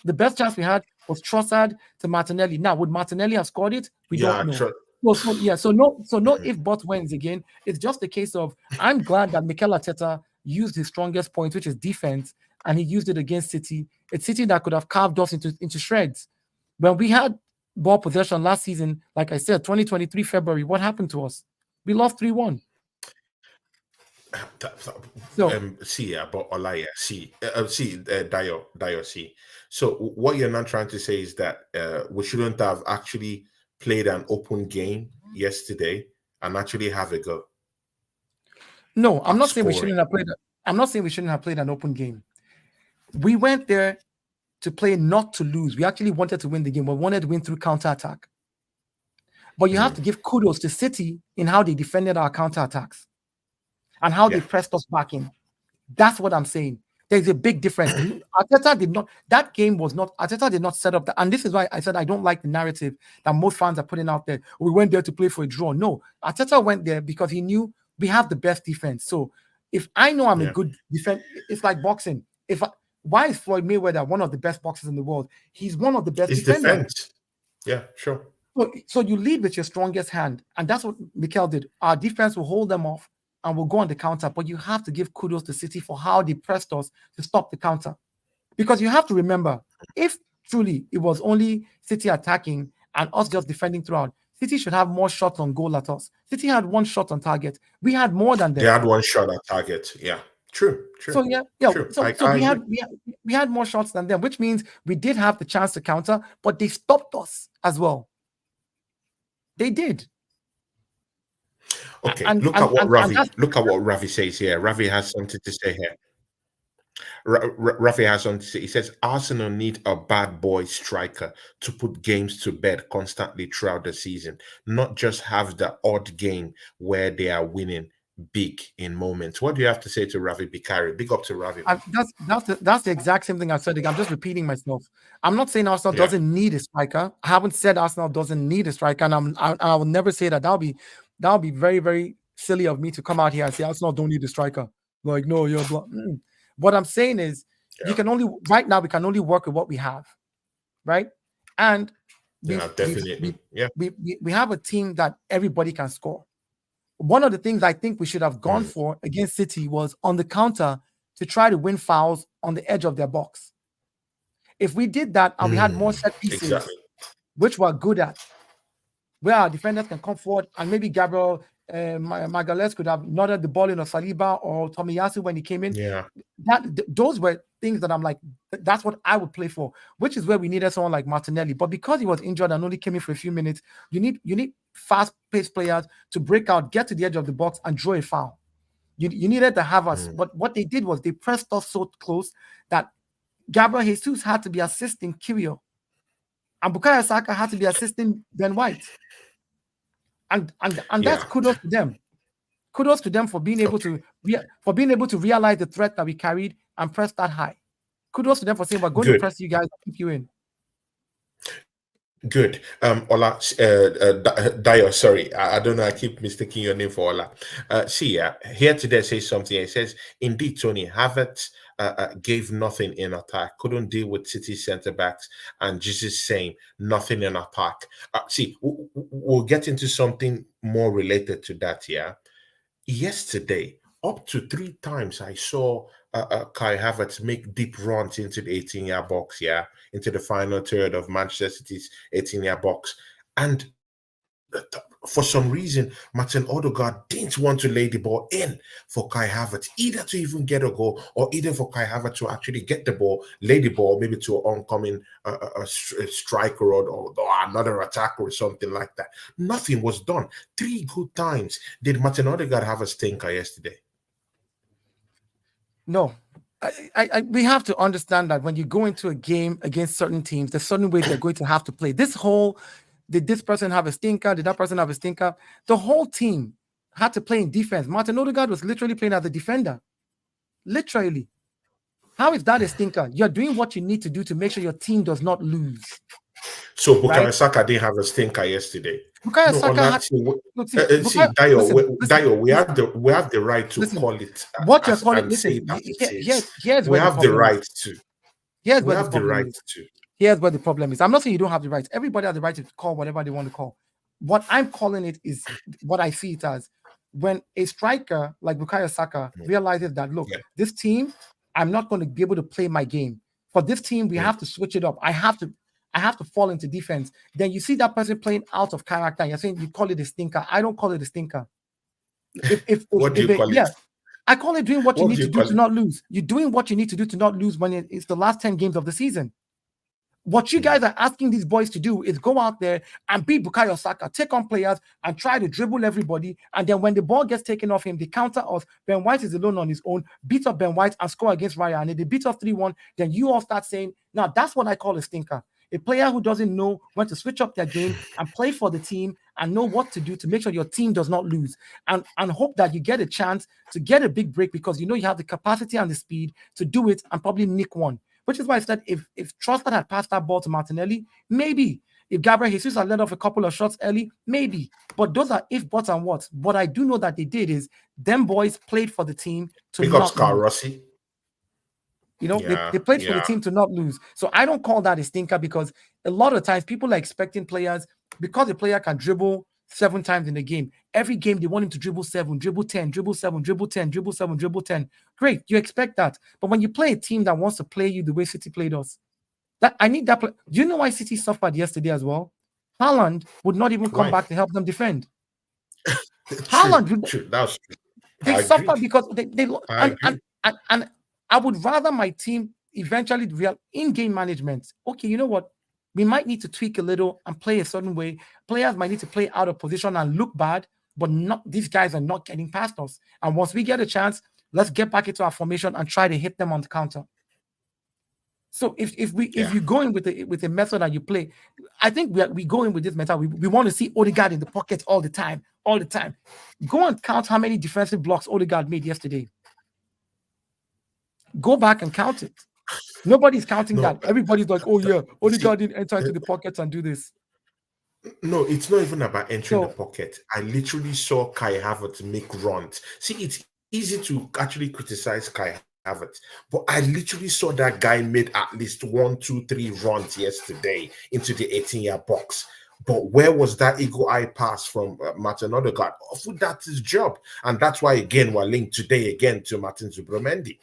was Trossard to Martinelli. Now, would Martinelli have scored it? We don't know. So no if but wins again. It's just a case of I'm glad that Mikel Arteta used his strongest point, which is defense, and he used it against City. It's City that could have carved us into shreds. When we had ball possession last season, like I said, 2023 February, what happened to us? We lost 3-1. Dio, see. So what you're not trying to say is that we shouldn't have actually played an open game yesterday and actually have a go. No, I'm not saying we shouldn't have played. I'm not saying we shouldn't have played an open game. We went there to play not to lose. We actually wanted to win the game. We wanted to win through counterattack. But you have to give kudos to City in how they defended our counterattacks and how they pressed us back in. That's what I'm saying. There's a big difference. Arteta did not. That game was not. Arteta did not set up that. And this is why I said I don't like the narrative that most fans are putting out there. We went there to play for a draw. No, Arteta went there because he knew we have the best defense. So if I know I'm a good defense, it's like boxing. Why is Floyd Mayweather one of the best boxers in the world? He's one of the best defenders. Defense. Yeah, sure. So you lead with your strongest hand, and that's what Mikel did. Our defense will hold them off and we'll go on the counter. But you have to give kudos to City for how they pressed us to stop the counter. Because you have to remember, If truly it was only City attacking and us just defending throughout, City should have more shots on goal at us. City had one shot on target. We had more than They them. had one shot at target. Yeah. True. So True. yeah. True. So I agree. we had more shots than them, which means we did have the chance to counter, but they stopped us as well. They did. Okay. And Look at what Ravi. that's Look at what Ravi says here. Ravi has something to say here. Rafi has something to say. He says Arsenal need a bad boy striker to put games to bed constantly throughout the season, not just have the odd game where they are winning big in moments. What do you have to say to Ravi Bikari? Big up to Ravi. that's the exact same thing I said. I'm just repeating myself. I'm not saying Arsenal Yeah. doesn't need a striker. I haven't said Arsenal doesn't need a striker, and I will never say that. That'll be very, very silly of me to come out here and say Arsenal don't need a striker. Like, no, you're What I'm saying is Yeah. right now we can only work with what we have, right? And Yeah, definitely. Yeah. we have a team that everybody can score. One of the things I think we should have gone for against City was on the counter to try to win fouls on the edge of their box. If we did that and we had more set pieces, Exactly. which we're good at, where our defenders can come forward and maybe Gabriel Magalhaes could have nodded the ball in, or Saliba or Tomiyasu when he came in. Yeah. Those were things that I'm like, that's what I would play for, which is where we needed someone like Martinelli. But because he was injured and only came in for a few minutes, you need fast-paced players to break out, get to the edge of the box, and draw a foul. You needed to have us. But what they did was they pressed us so close that Gabriel Jesus had to be assisting Kyrgios, and Bukayo Saka had to be assisting Ben White. And that's kudos to them. Kudos to them for being able to realize the threat that we carried and press that high. Kudos to them for saying we're going to press you guys and keep you in. Good. Ola, Dio, sorry. I don't know. I keep mistaking your name for Ola. Here today says something. It says, indeed, Tony, Havertz gave nothing in attack, couldn't deal with City centre backs, and Jesus saying nothing in attack. We'll get into something more related to that. Yeah. Yesterday, up to 3 times, I saw Kai Havertz make deep runs into the 18-yard box, into the final third of Manchester City's 18-yard box. And for some reason, Martin Odegaard didn't want to lay the ball in for Kai Havertz, either to even get a goal or either for Kai Havertz to actually get the ball, lay the ball, maybe to an oncoming striker or another attacker or something like that. Nothing was done. 3 good times. Did Martin Odegaard have a stinker yesterday? No. We have to understand that when you go into a game against certain teams, there's certain ways they're going to have to play. Did this person have a stinker? Did that person have a stinker? The whole team had to play in defense. Martin Odegaard was literally playing as a defender. Literally. How is that a stinker? You're doing what you need to do to make sure your team does not lose. So Bukayo Saka didn't have a stinker yesterday. Bukayo Saka Dio, we have the right to call it. What you're calling, here's we have the right to. Here's where the problem is. I'm not saying you don't have the right. Everybody has the right to call whatever they want to call. What I'm calling it is what I see it as. When a striker like Bukayo Saka realizes that, look, this team, I'm not going to be able to play my game. For this team, we have to switch it up. I have to fall into defense. Then you see that person playing out of character. You're saying you call it a stinker. I don't call it a stinker. What do you call it? I call it doing what you need to do to not lose. You're doing what you need to do to not lose when it's the last 10 games of the season. What you guys are asking these boys to do is go out there and beat Bukayo Saka, take on players and try to dribble everybody. And then when the ball gets taken off him, they counter us. Ben White is alone on his own, beat up Ben White and score against Raya. And if they beat us 3-1, then you all start saying, now that's what I call a stinker. A player who doesn't know when to switch up their game and play for the team and know what to do to make sure your team does not lose. And hope that you get a chance to get a big break because you know you have the capacity and the speed to do it and probably nick one. Which is why I said if Trossard had passed that ball to Martinelli, maybe. If Gabriel Jesus had let off a couple of shots early, maybe. But those are if, buts, and whats. What I do know that they did is them boys played for the team to not lose. Rossi. You know, they played for the team to not lose. So I don't call that a stinker because a lot of times people are expecting players, because a player can dribble 7 times in a game. Every game, they want him to dribble 7, dribble 10, dribble 7, dribble 10, dribble 7, dribble 10. Great, you expect that. But when you play a team that wants to play you the way City played us, That I need that. Do you know why City suffered yesterday as well? Haaland would not even come Why? back to help them defend. True, Haaland, true. That's true. they I agree. suffer because they I agree. and I would rather my team eventually real in-game management. Okay, you know what? We might need to tweak a little and play a certain way. Players might need to play out of position and look bad, but not these guys are not getting past us. And once we get a chance, let's get back into our formation and try to hit them on the counter. So if Yeah. you go in with a method and you play, I think we go in with this method. We want to see Odegaard in the pocket all the time. Go and count how many defensive blocks Odegaard made yesterday. Go back and count it. Nobody's counting that. Everybody's like, oh yeah, Odegaard didn't enter into the pockets and do this. No, it's not even about entering the So pocket. I literally saw Kai Havertz make runs. See, it's easy to actually criticize Kai Havertz, but I literally saw that guy made at least 1, 2, 3 runs yesterday into the 18-yard box. But where was that eagle eye pass from Martin Odegaard? That's his job. And that's why, again, we're linked today again to Martin Zubramendi.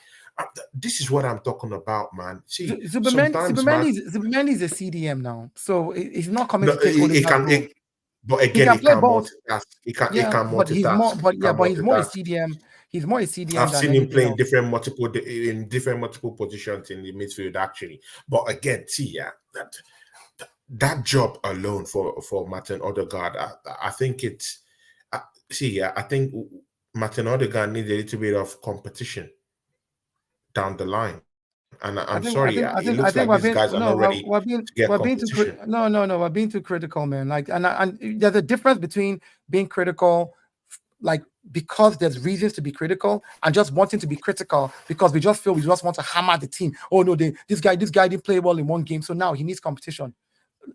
This is what I'm talking about, man. See, sometimes, man, Zubramendi is a CDM now, so he's not coming no, to take Odegaard's role. but He again, can he play can both. multitask. He can Yeah, but he's multitask. more. But He yeah, can but he's more a multitask. CDM. He's more a CDM I've than seen him anything play in else. different multiple positions in the midfield, actually. But again, see, yeah, that job alone for Martin Odegaard, I think it's I think Martin Odegaard needs a little bit of competition down the line. And I'm sorry, it looks like these guys are not ready to get competition. We're being too critical, man. Like, and there's a difference between being critical, like because there's reasons to be critical, and just wanting to be critical because we just feel we just want to hammer the team. Oh no, this guy didn't play well in one game, so now he needs competition.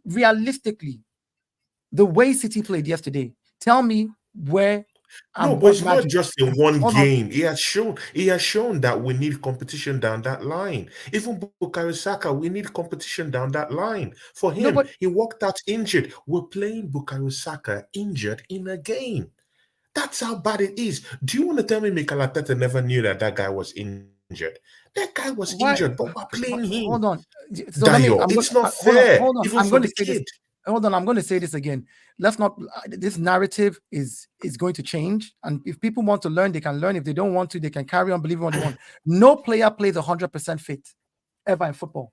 Realistically, the way City played yesterday, tell me where. No, but it's not just in one game. He has shown that we need competition down that line. Even Bukayo Saka, we need competition down that line. For him, he walked out injured. We're playing Bukayo Saka injured in a game. That's how bad it is. Do you want to tell me Mikel Arteta never knew that guy was injured? That guy was injured, but we're playing him. Hold on. So it's not fair. Hold on. Even for the kid. Hold on, I'm going to say this again. Let's not. This narrative is going to change, and if people want to learn, they can learn. If they don't want to, they can carry on believing what they want. No player plays 100% fit ever in football.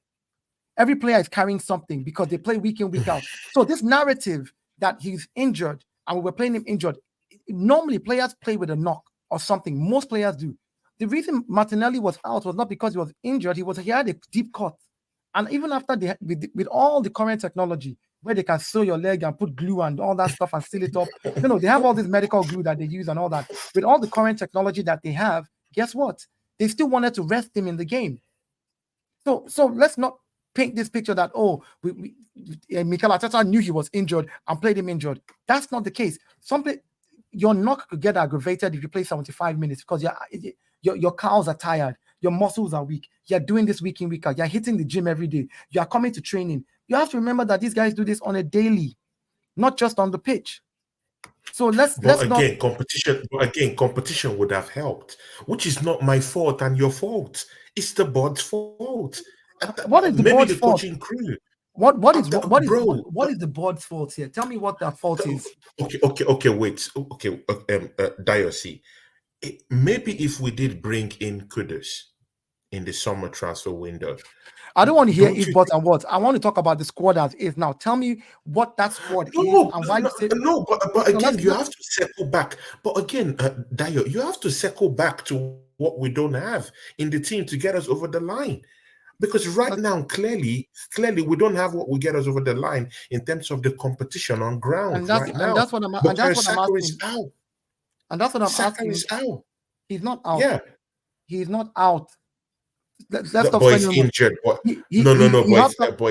Every player is carrying something because they play week in, week out. So this narrative that he's injured and we were playing him injured, normally players play with a knock or something. Most players do. The reason Martinelli was out was not because he was injured. He had a deep cut, and even after with all the current technology, where they can sew your leg and put glue and all that stuff and seal it up. They have all this medical glue that they use and all that. With all the current technology that they have, guess what? They still wanted to rest him in the game. So let's not paint this picture that, Mikel Arteta knew he was injured and played him injured. That's not the case. Your knock could get aggravated if you play 75 minutes because your cows are tired. Your muscles are weak. You're doing this week in, week out. You're hitting the gym every day. You are coming to training. You have to remember that these guys do this on a daily, not just on the pitch. So competition would have helped, which is not my fault and your fault. It's the board's fault. What is the board's fault? Coaching crew. What is the board's fault here? Tell me what that fault is. Okay. Wait. Okay. Diocese. Maybe if we did bring in Kudus in the summer transfer window. I don't want to hear if, but, and what. I want to talk about the squad as is now. Tell me what that squad is and why you say. No, but again, you have to circle back. But again, Dio, you have to circle back to what we don't have in the team to get us over the line. Because now, clearly, we don't have what will get us over the line in terms of the competition on ground and that's what I'm asking. And that's what I'm asking. Is out. He's not out. Yeah. He's not out. Let's stop boy is injured. Boy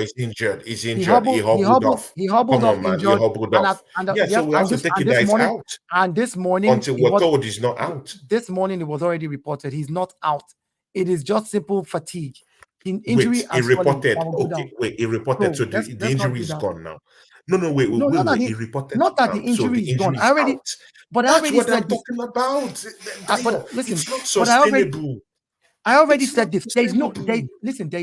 is injured. He's injured. He hobbled off. He hobbled off. He hobbled off. So we have to take it that he's out. And this morning, until we're told he's not out. This morning, it was already reported he's not out. It is just simple fatigue. Injury. He reported. He reported. So the injury is gone now. Wait. He reported. Not that the injury is gone. I already said I'm talking about. But listen, it's not sustainable. I already said this. There is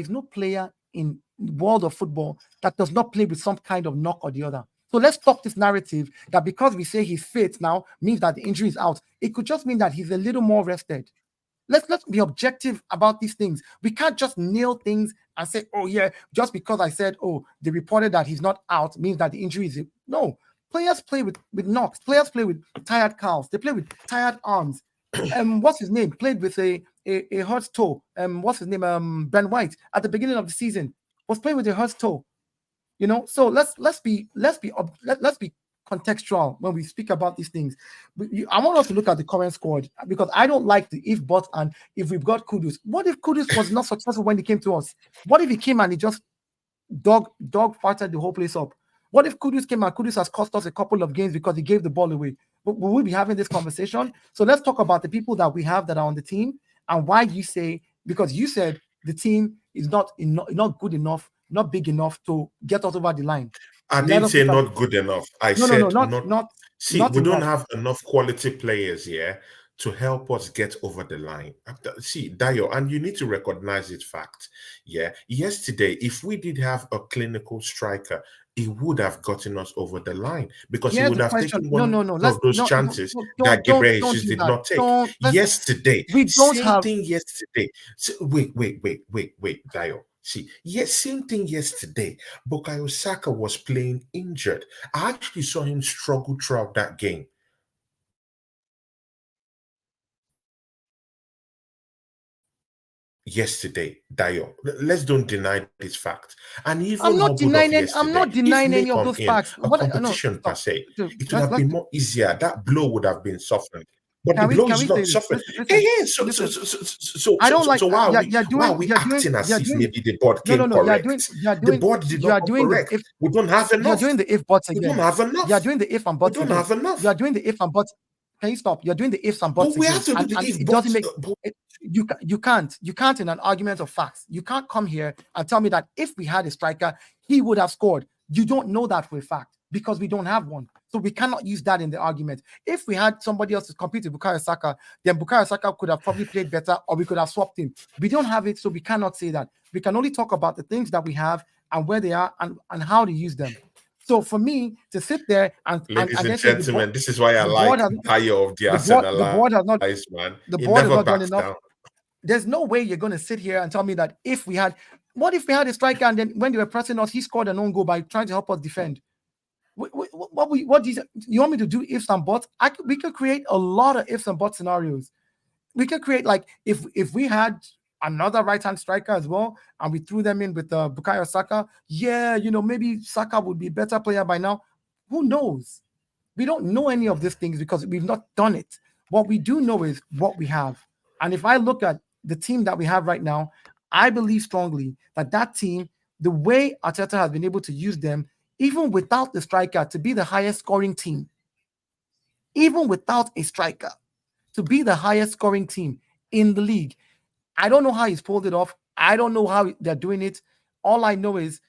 no player in world of football that does not play with some kind of knock or the other. So let's stop this narrative that because we say he's fit now means that the injury is out. It could just mean that he's a little more rested. Let's be objective about these things. We can't just nail things and say, oh yeah, just because I said, oh, they reported that he's not out means that the injury is no. Players play with knocks. Players play with tired calves. They play with tired arms. What's his name? Played with a hurt toe. What's his name? Ben White at the beginning of the season was playing with a hurt toe. You know, so let's be contextual when we speak about these things. I want us to look at the current squad because I don't like the if, but, and if we've got Kudus. What if Kudus was not successful when he came to us? What if he came and he just dog farted the whole place up? What if Kudus came and Kudus has cost us a couple of games because he gave the ball away? Will we be having this conversation? So let's talk about the people that we have that are on the team and why you say, because you said the team is not good enough, not big enough to get us over the line. I didn't say not good enough. I said not. See, we don't have enough quality players here to help us get over the line. See, Dayo, and you need to recognize this fact. Yeah, yesterday, if we did have a clinical striker, he would have gotten us over the line because he would have taken one of those chances that Gabriel Jesus did not take. Yesterday, we don't have thing yesterday. Wait, Dayo. See, yes, same thing yesterday. Bukayo Saka was playing injured. I actually saw him struggle throughout that game. Yesterday, Dayo. Let's don't deny this fact. And even I'm not denying any of those facts. A competition per se, it would have been more easier. That blow would have been softened. But the blow is not suffering. So why are we acting as if maybe the board came correct? The board did not come correct. We don't have enough. You're doing the if buts again. We don't have enough. You're doing the if and buts. We don't have enough. You're doing the if and buts. Can you stop? You're doing the ifs and buts. But we have to do the if buts. You can't in an argument of facts. You can't come here and tell me that if we had a striker, he would have scored. You don't know that for a fact because we don't have one. So we cannot use that in the argument. If we had somebody else to compete with Bukayo Saka, then Bukayo Saka could have probably played better or we could have swapped him. We don't have it, so we cannot say that. We can only talk about the things that we have and where they are and how to use them. So for me to sit there and ladies and gentlemen, this is why I like Tayo of the Arsenal. The board has not, man. The board has not done enough. There's no way you're going to sit here and tell me that what if we had a striker and then when they were pressing us, he scored an own goal by trying to help us defend? What do you want me to do? Ifs and buts? We could create a lot of ifs and buts scenarios. We could create like if we had another right-hand striker as well, and we threw them in with Bukayo Saka. Yeah, maybe Saka would be a better player by now. Who knows? We don't know any of these things because we've not done it. What we do know is what we have. And if I look at the team that we have right now, I believe strongly that team, the way Arteta has been able to use them, even without the striker, to be the highest scoring team, even without a striker, to be the highest scoring team in the league. I don't know how he's pulled it off. I don't know how they're doing it. All I know is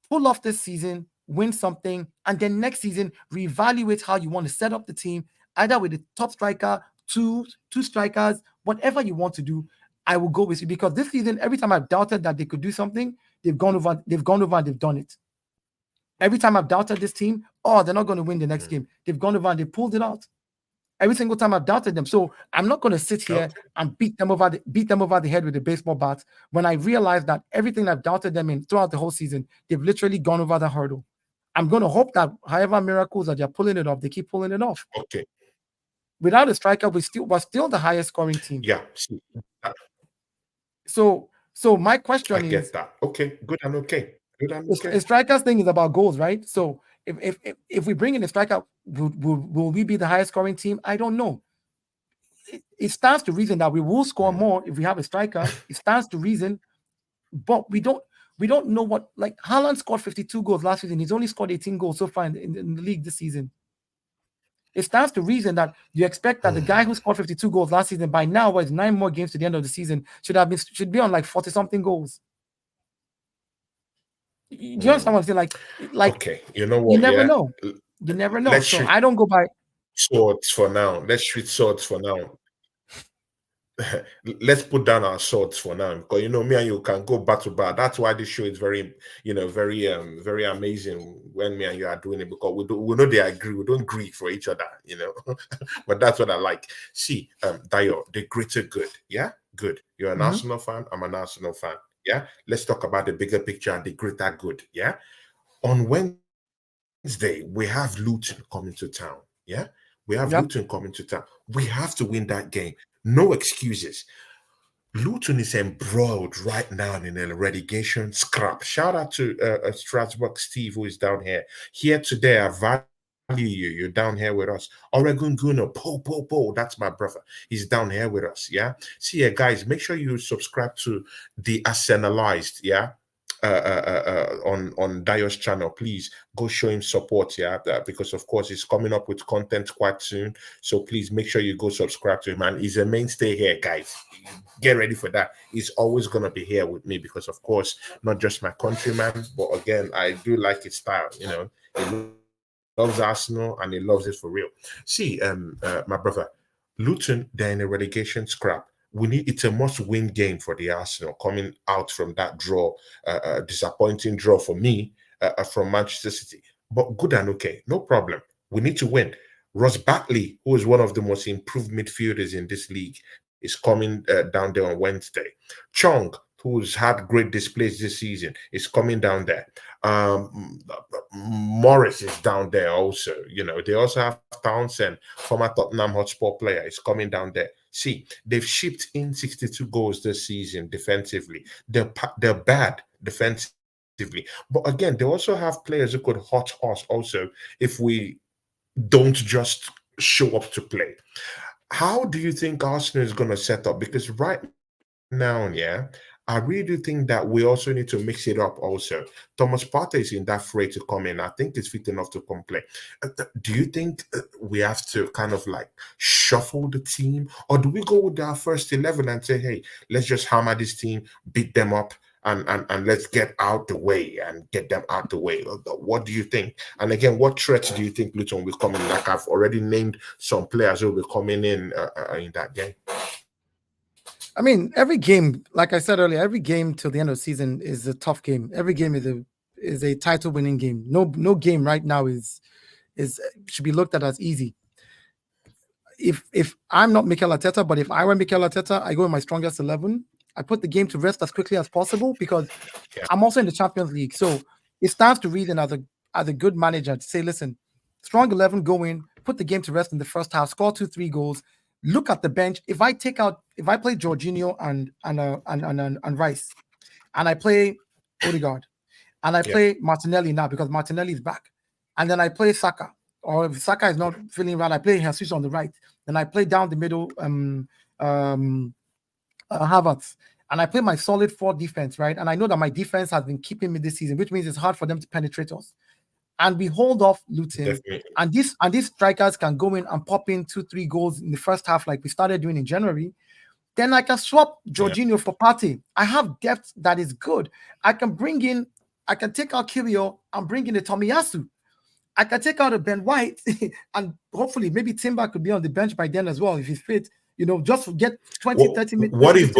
pull off this season, win something, and then next season, reevaluate how you want to set up the team, either with the top striker, two strikers, whatever you want to do. I will go with you because this season, every time I've doubted that they could do something, they've gone over and they've done it. Every time I've doubted this team, they're not going to win the next game. They've gone over and they pulled it out. Every single time I've doubted them. So I'm not going to sit here and beat them over the head with a baseball bat when I realize that everything I've doubted them in throughout the whole season, they've literally gone over the hurdle. I'm going to hope that however miracles that they're pulling it off, they keep pulling it off. Okay. Without a striker, we're still the highest scoring team. Yeah. So my question is, I get that. Okay, good and okay. A striker's thing is about goals, right? So if we bring in a striker, will we be the highest scoring team? I don't know. It stands to reason that we will score more if we have a striker. It stands to reason, but we don't know what. Like Haaland scored 52 goals last season. He's only scored 18 goals so far in the league this season. It stands to reason that you expect that the guy who scored 52 goals last season by now, with 9 more games to the end of the season, should be on like 40 something goals. Do you understand what I'm saying? Like okay, you know what? You never know. You never know. So I don't go by swords for now. Let's treat swords for now. let's put down our swords for now, because me and you can go back to back. That's why this show is very, very amazing when me and you are doing it, because we know they agree. We don't agree for each other, but that's what I like. See, Dayo, the greater good, yeah, good. You're an Arsenal fan. I'm an Arsenal fan. Yeah, let's talk about the bigger picture and the greater good. Yeah, on Wednesday we have Luton coming to town. Yeah, we have Luton Yep. coming to town. We have to win that game. No excuses. Luton is embroiled right now in a relegation scrap. Shout out to Strasbourg Steve, who is down here. Here today, I value you. You're down here with us. Oregon Guno, po. That's my brother. He's down here with us. Yeah. See, guys, make sure you subscribe to the Arsenalized. Yeah. On Dio's channel, please go show him support, yeah, because of course he's coming up with content quite soon. So please make sure you go subscribe to him, and he's a mainstay here, guys. Get ready for that. He's always gonna be here with me because, of course, not just my countryman, but again, I do like his style. He loves Arsenal and he loves it for real. See, my brother, Luton, they're in a relegation scrap. It's a must-win game for the Arsenal coming out from that draw, disappointing draw for me from Manchester City. But good and okay, no problem. We need to win. Ross Barkley, who is one of the most improved midfielders in this league, is coming down there on Wednesday. Chong, who's had great displays this season, is coming down there. Morris is down there also. They also have Townsend, former Tottenham Hotspur player, is coming down there. See, they've shipped in 62 goals this season defensively. They're bad defensively. But again, they also have players who could hurt us also if we don't just show up to play. How do you think Arsenal is going to set up? Because right now, yeah, I really do think that we also need to mix it up also. Thomas Partey is in that fray to come in. I think he's fit enough to come play. Do you think we have to kind of like shuffle the team? Or do we go with our first 11 and say, hey, let's just hammer this team, beat them up, and let's get out the way and get them out the way? What do you think? And again, what threats do you think Luton will come in? Like I've already named some players who will be coming in that game. I mean, every game, like I said earlier, every game till the end of the season is a tough game. Every game is a title winning game. No game right now is should be looked at as easy. If I'm not Mikel Arteta, but if I were Mikel Arteta, I go in my strongest 11. I put the game to rest as quickly as possible because I'm also in the Champions League. So it stands to reason as a good manager to say, listen, strong 11, go in, put the game to rest in the first half, score 2-3 goals. Look at the bench. If I play Jorginho and Rice, and I play Odegaard, and I play Martinelli now because Martinelli is back, and then I play Saka, or if Saka is not feeling right, I play Jesus on the right. Then I play down the middle, Havertz, and I play my solid 4 defense, right? And I know that my defense has been keeping me this season, which means it's hard for them to penetrate us. And we hold off Luton, Definitely. and these strikers can go in and pop in 2-3 goals in the first half, like we started doing in January. Then I can swap Jorginho for Partey. I have depth that is good. I can take out Kiwior and bring in a Tomiyasu. I can take out a Ben White, and hopefully maybe Timber could be on the bench by then as well if he's fit. Just get 30 minutes. What if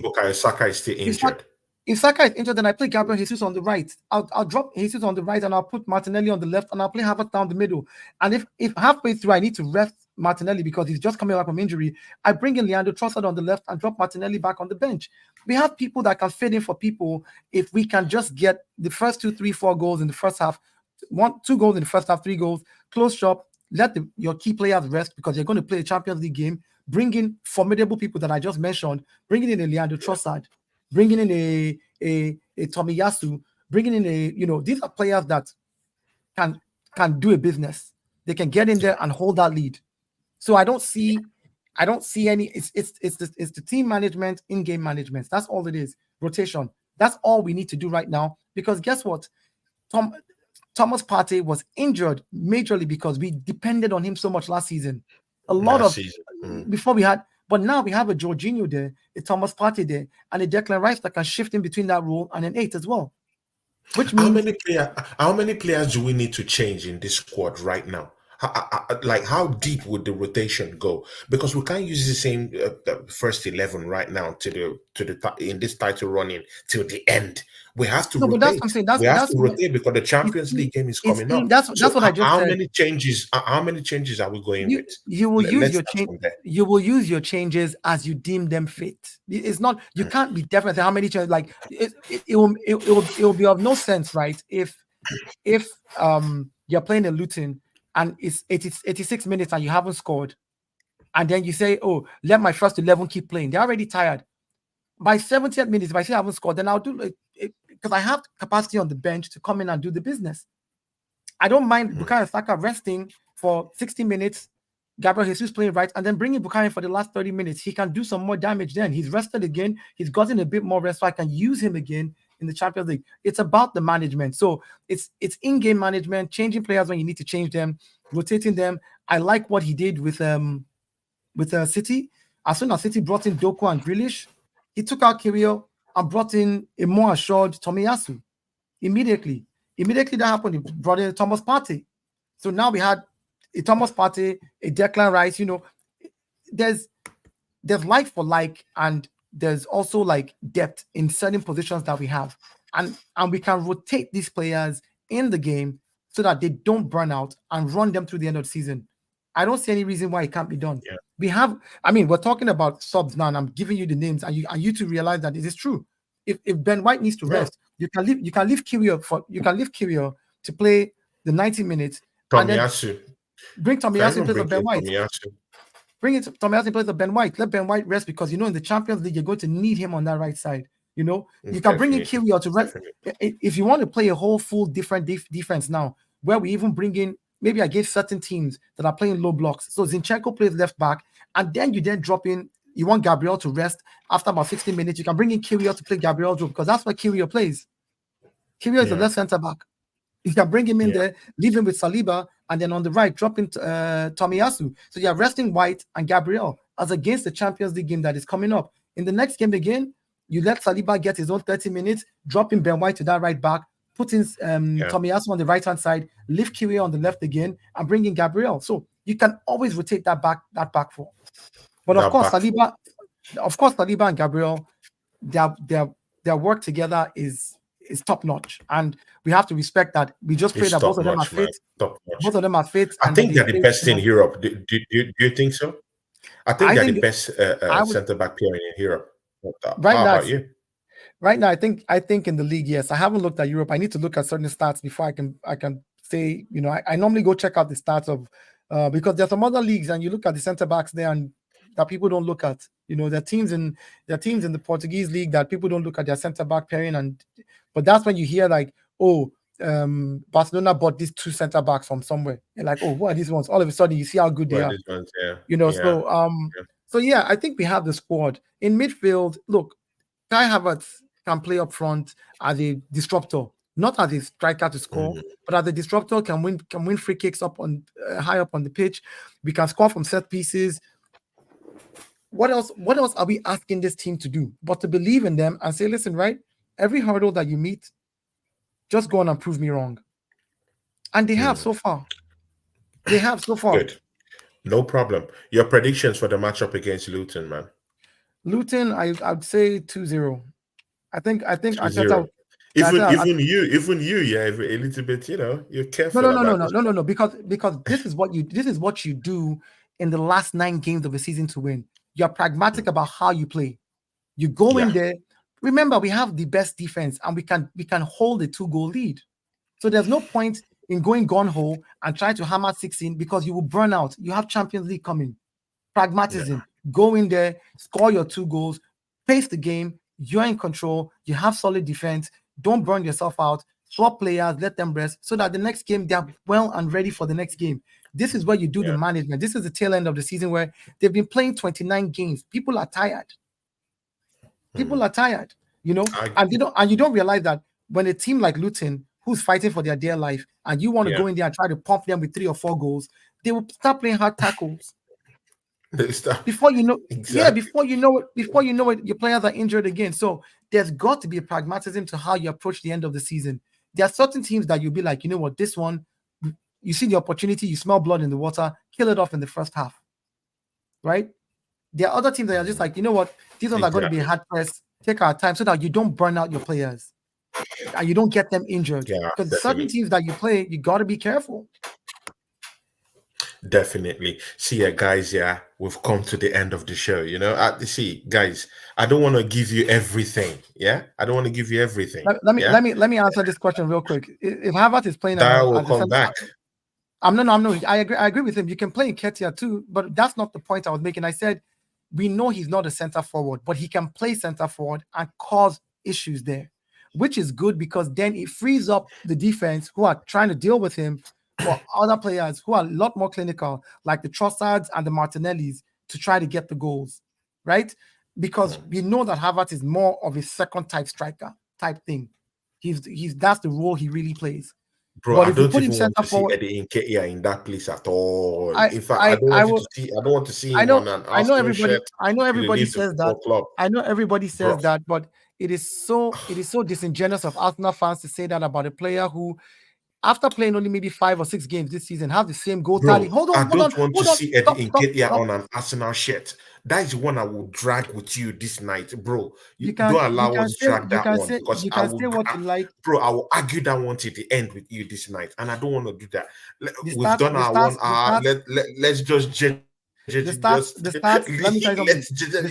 Bukayo Saka is still injured? If Saka is injured, then I play Gabriel Jesus on the right. I'll drop Jesus on the right and I'll put Martinelli on the left and I'll play Havertz down the middle. And if halfway through I need to rest Martinelli because he's just coming back from injury, I bring in Leandro Trossard on the left and drop Martinelli back on the bench. We have people that can fit in for people if we can just get the first 2, 3, 4 goals in the first half, 1, 2 goals in the first half, 3 goals, close shop, let your key players rest because you're going to play a Champions League game. Bring in formidable people that I just mentioned, bringing in a Leandro Trossard, bringing in a Tomiyasu, bringing in these are players that can do a business. They can get in there and hold that lead. So I don't see any. It's the team management, in-game management. That's all it is. Rotation. That's all we need to do right now. Because guess what? Thomas Partey was injured majorly because we depended on him so much last season. Before we had. But now we have a Jorginho there, a Thomas Partey there, and a Declan Rice that can shift in between that role and an 8 as well. Which means how many players do we need to change in this squad right now? Like how deep would the rotation go? Because we can't use the same first 11 right now in this title running till the end. We have to No, but that's what I'm rotate. saying. We have That's to rotate because the Champions it's League game is it's coming in up. that's So what I just how said. many changes? How many changes are we going with? You will use Let's your start change. from there. You will use your changes as you deem them fit. It's not. You can't be definite how many changes. Like it will be of no sense, right? If you're playing a Luton and it's 86 minutes and you haven't scored, and then you say, oh, let my first 11 keep playing. They're already tired. By 70th minutes, if I say I haven't scored, then I'll do it because I have capacity on the bench to come in and do the business. I don't mind Bukayo Saka resting for 60 minutes, Gabriel Jesus playing right, and then bringing Bukayo for the last 30 minutes. He can do some more damage then. He's rested again. He's gotten a bit more rest, so I can use him again in the Champions League. It's about the management. So it's in-game management, changing players when you need to change them, rotating them. I like what he did with City. As soon as City brought in Doku and Grealish, he took out Kiwior and brought in a more assured Tomiyasu immediately. Immediately that happened, he brought in Thomas Partey. So now we had a Thomas Partey, a Declan Rice. There's like for like, and there's also like depth in certain positions that we have, and we can rotate these players in the game so that they don't burn out and run them through the end of the season. I don't see any reason why it can't be done. Yeah. We have, we're talking about subs now, and I'm giving you the names, and you to realize that it is true. If Ben White needs to rest, you can leave Kiwior to play the 90 minutes, and then Tomiyasu. bring Tomiyasu in place of Ben White. Tomiyasu. Bring it to Tomiyasu in place of Ben White. Let Ben White rest because in the Champions League you're going to need him on that right side. You can bring in Kiwior to rest. If you want to play a whole full different defense now, where we even bring in maybe against certain teams that are playing low blocks. So Zinchenko plays left back, and then you drop in. You want Gabriel to rest after about 60 minutes. You can bring in Kiwior to play Gabriel's role because that's where Kiwior plays. Kiwior is the left centre back. You can bring him in there, leave him with Saliba, and then on the right, drop in Tomiyasu. So you're resting White and Gabriel as against the Champions League game that is coming up. In the next game again, you let Saliba get his own 30 minutes, drop in Ben White to that right back, put in Tomiyasu on the right-hand side, leave Kiwior on the left again, and bring in Gabriel. So you can always rotate that back four. But of course, Saliba and Gabriel, their work together is top notch, and we have to respect that. We just pray that both of them are fit. Both of them are fit. I think they're the best in Europe. Do you think so? I think they're the best centre back player in Europe. Right How now, about you? Right now, I think in the league, yes. I haven't looked at Europe. I need to look at certain stats before I can say. I normally go check out the stats of because there's some other leagues, and you look at the centre backs there, and that people don't look at. There are teams in the Portuguese league that people don't look at their centre back pairing, but that's when you hear like, oh, Barcelona bought these two centre backs from somewhere. You're like, oh, what are these ones? All of a sudden, you see how good they are. Ones, So yeah, I think we have the squad in midfield. Look, Kai Havertz can play up front as a disruptor, not as a striker to score, but as a disruptor can win free kicks up on high up on the pitch. We can score from set pieces. What else are we asking this team to do but to believe in them and say, listen, right, every hurdle that you meet, just go on and prove me wrong. And they have so far. Good. No problem. Your predictions for the matchup against Luton, man. Luton, I'd say 2-0. I think Arteta, even you, yeah, a little bit, you're careful. No, because this is what you do in the last 9 games of the season to win. You're pragmatic about how you play. You go in there. Remember, we have the best defense, and we can hold a 2-goal lead. So there's no point in going gun-ho and trying to hammer 16 because you will burn out. You have Champions League coming. Pragmatism. Go in there, score your 2 goals, pace the game. You're in control. You have solid defense. Don't burn yourself out. Swap players, let them rest so that the next game they're well and ready for the next game. This is where you do the management. This is the tail end of the season where they've been playing 29 games. People are tired. And you don't realize that when a team like Luton, who's fighting for their dear life, and you want to go in there and try to pump them with 3 or 4 goals, they will start playing hard tackles. Before you know, before you know it, your players are injured again. So there's got to be a pragmatism to how you approach the end of the season. There are certain teams that you'll be like, you know what, this one, you see the opportunity, you smell blood in the water, kill it off in the first half, right? There are other teams that are just like, you know what, these ones are going to be a hard press. Take our time so that you don't burn out your players and you don't get them injured. Yeah, Because certain teams that you play, you got to be careful. Definitely. See, guys, yeah, we've come to the end of the show. You know, see, guys, I don't want to give you everything. Yeah, I don't want to give you everything. Let me answer this question real quick. If Havertz is playing Dyer will as a come center, back. I'm no. I agree with him. You can play in Ketia too, but that's not the point I was making. I said we know he's not a center forward, but he can play center forward and cause issues there, which is good because then it frees up the defense who are trying to deal with him for other players who are a lot more clinical, like the Trossards and the Martinellis, to try to get the goals, right? Because we know that Havertz is more of a second type striker type thing. He's that's the role he really plays. Bro, But I if you don't put him even want center to see forward, Eddie Nketiah in that place at all. I In fact, I I I will. don't want to see I him know on an I know Arsenal everybody shirt I know till he everybody leaves the says that. football club. I know everybody Bro, says that, but it is so disingenuous of Arsenal fans to say that about a player who, after playing only maybe 5 or 6 games this season, have the same goal tally. bro, Hold on, I hold on, don't want to hold on. see Stop, Eddie stop, Nketiah stop. on an Arsenal shirt. That is one I will drag with you this night, bro. You Don't can allow us to drag that one because you I can will, say what you like. bro. I will argue that one to the end with you this night, and I don't want to do that. The We've stats, done the our stats, 1 hour. Let's just the stats. Let me tell you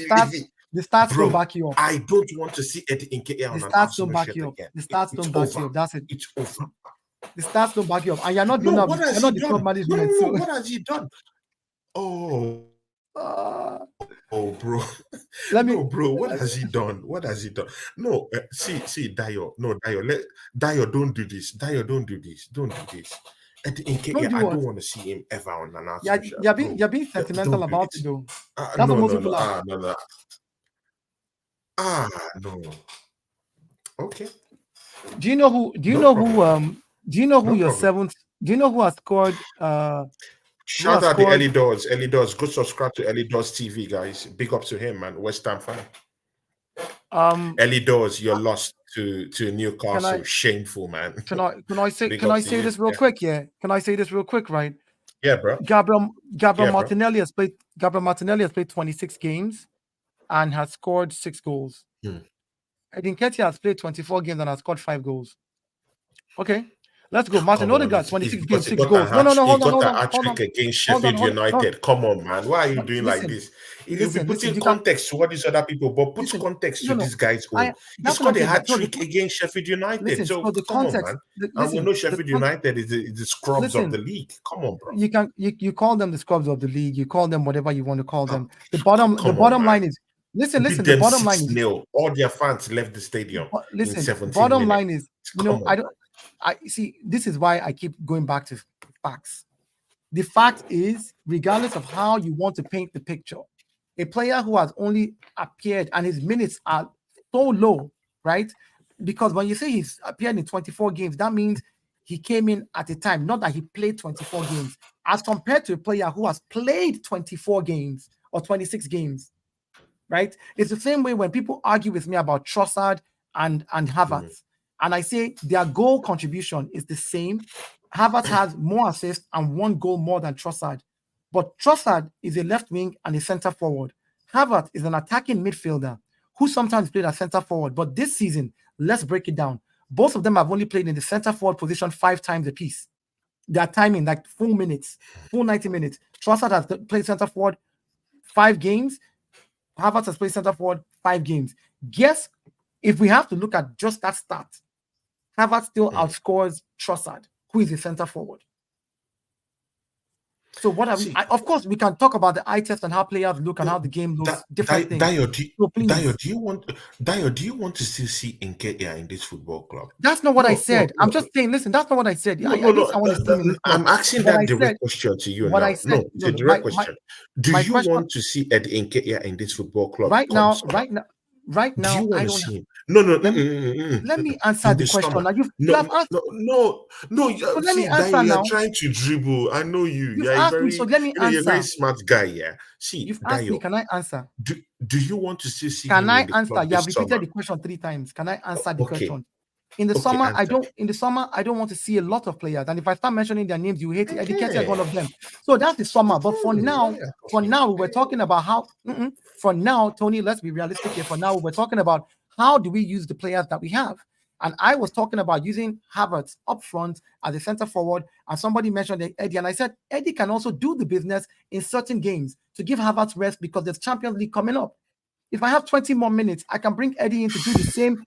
something. The stats don't bro. back you up. I don't want to see Eddie Nketiah The on an stats don't Arsenal back shirt you up. again. The stats It's don't back you over. up. That's it. It's over. The stats don't back you up, and you're not No, doing that. what has You're he not the club done? management. No. So, What has he done? Oh, oh, bro. let me. No, bro. What has he done? What has he done? No, see, Dio. No, Dio. Dio, don't do this. Dio, don't do this. Don't do this. Don't do I what? don't want to see him ever on an Yeah, Arsenal shirt, bro. you're being sentimental Don't do about it this. though. That's what most people are. No. No. Okay, Do you know who? Do you no know problem. who? Do you know who No your problem. seventh? Do you know who has scored? Shout out to Ellie Dawes. Ellie Dawes. Go subscribe to Ellie Dawes TV, guys. Big up to him, man. West Ham fan. Ellie Dawes, you're lost to Newcastle. Shameful, man. Can I say Big can up I to say you. this real quick? Yeah. Can I say this real quick? Right. Yeah, bro. Gabriel Yeah, Martinelli has played. Gabriel Martinelli has played 26 games, and has scored 6 goals. Eddie Nketiah has played 24 games and has scored 5 goals. Okay. Let's go. Martin Odegaard, 26 games, 6 goals. No, hold on. Hat-trick against Sheffield United. Come on, man. Why are you doing like this? You'll be putting context to what these other people, but put context to this guy's own. He scored a hat-trick against Sheffield United. So the come context, on, man. And we know Sheffield United is the scrubs of the league. Come on, bro. You call them the scrubs of the league. You call them whatever you want to call them. The bottom line is listen. The bottom line is 6-0. All their fans left the stadium. Listen, in 17 bottom minutes. line is I see. This is why I keep going back to facts. The fact is, regardless of how you want to paint the picture, a player who has only appeared and his minutes are so low, right? Because when you say he's appeared in 24 games, that means he came in at a time, not that he played 24 games, as compared to a player who has played 24 games or 26 games, right? It's the same way when people argue with me about Trossard and Havertz. And I say their goal contribution is the same. Havertz has more assists and 1 goal more than Trossard. But Trossard is a left wing and a center forward. Havertz is an attacking midfielder who sometimes played as center forward. But this season, let's break it down. Both of them have only played in the center forward position 5 times apiece. Their timing, like full 90 minutes. Trossard has played center forward 5 games. Havertz has played center forward 5 games. Guess if we have to look at just that stat, Havertz still outscores Trossard, who is a center forward. So what are we? Of course, we can talk about the eye test and how players look and how the game looks. Different things. Dio, do you want to still see Nketiah in this football club? That's not what I said. I'm just saying. Listen, that's not what I said. I'm asking that direct question to you now. It's a direct question. Do you want to see Eddie Nketiah in this football club right now? Do you want to see him? Let me answer the question. Now you have asked. No. So let me answer now. You're trying to dribble. I know you. You've asked me, so let me answer. You're a very smart guy. Yeah. See, you've asked me. Can I answer? Do you want to still see? Can I answer? You have repeated the question 3 times. Can I answer the question? In the Okay, summer, answer. I don't want to see a lot of players. And if I start mentioning their names, you hate it. Eddie Nketiah is Okay. one of them. So that's the summer. But for Why now, are talking? we're talking about how. For now, Tony, let's be realistic here. For now, we're talking about how do we use the players that we have. And I was talking about using Havertz up front as a center forward. And somebody mentioned Eddie. And I said, Eddie can also do the business in certain games to give Havertz rest because there's Champions League coming up. If I have 20 more minutes, I can bring Eddie in to do the same.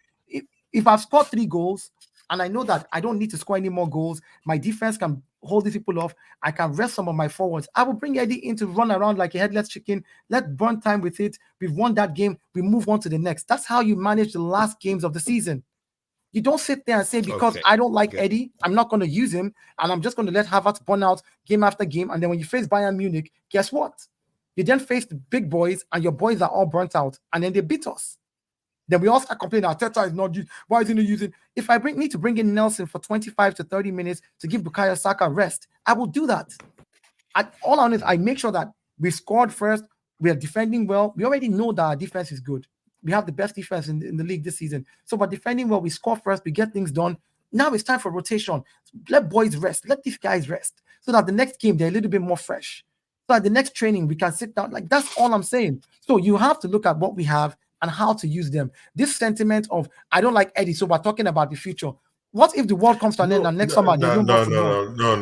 If I've scored 3 goals and I know that I don't need to score any more goals, my defense can hold these people off. I can rest some of my forwards. I will bring Eddie in to run around like a headless chicken. Let's burn time with it. We've won that game. We move on to the next. That's how you manage the last games of the season. You don't sit there and say, because Okay. I don't like Get Eddie, I'm not going to use him, and I'm just going to let Havertz burn out game after game. And then when you face Bayern Munich, guess what? You then face the big boys, and your boys are all burnt out, and then they beat us. Then we all start complaining, Arteta is not used. Why isn't he using? If I need to bring in Nelson for 25 to 30 minutes to give Bukayo Saka rest, I will do that. All I know is I make sure that we scored first, we are defending well. We already know that our defense is good. We have the best defense in the league this season. So by defending well, we score first, we get things done. Now it's time for rotation. Let boys rest. Let these guys rest. So that the next game, they're a little bit more fresh. So at the next training, we can sit down. Like, that's all I'm saying. So you have to look at what we have and how to use them. This sentiment of, I don't like Eddie, so we're talking about the future. What if the world comes to an end and next summer there's no more football? No.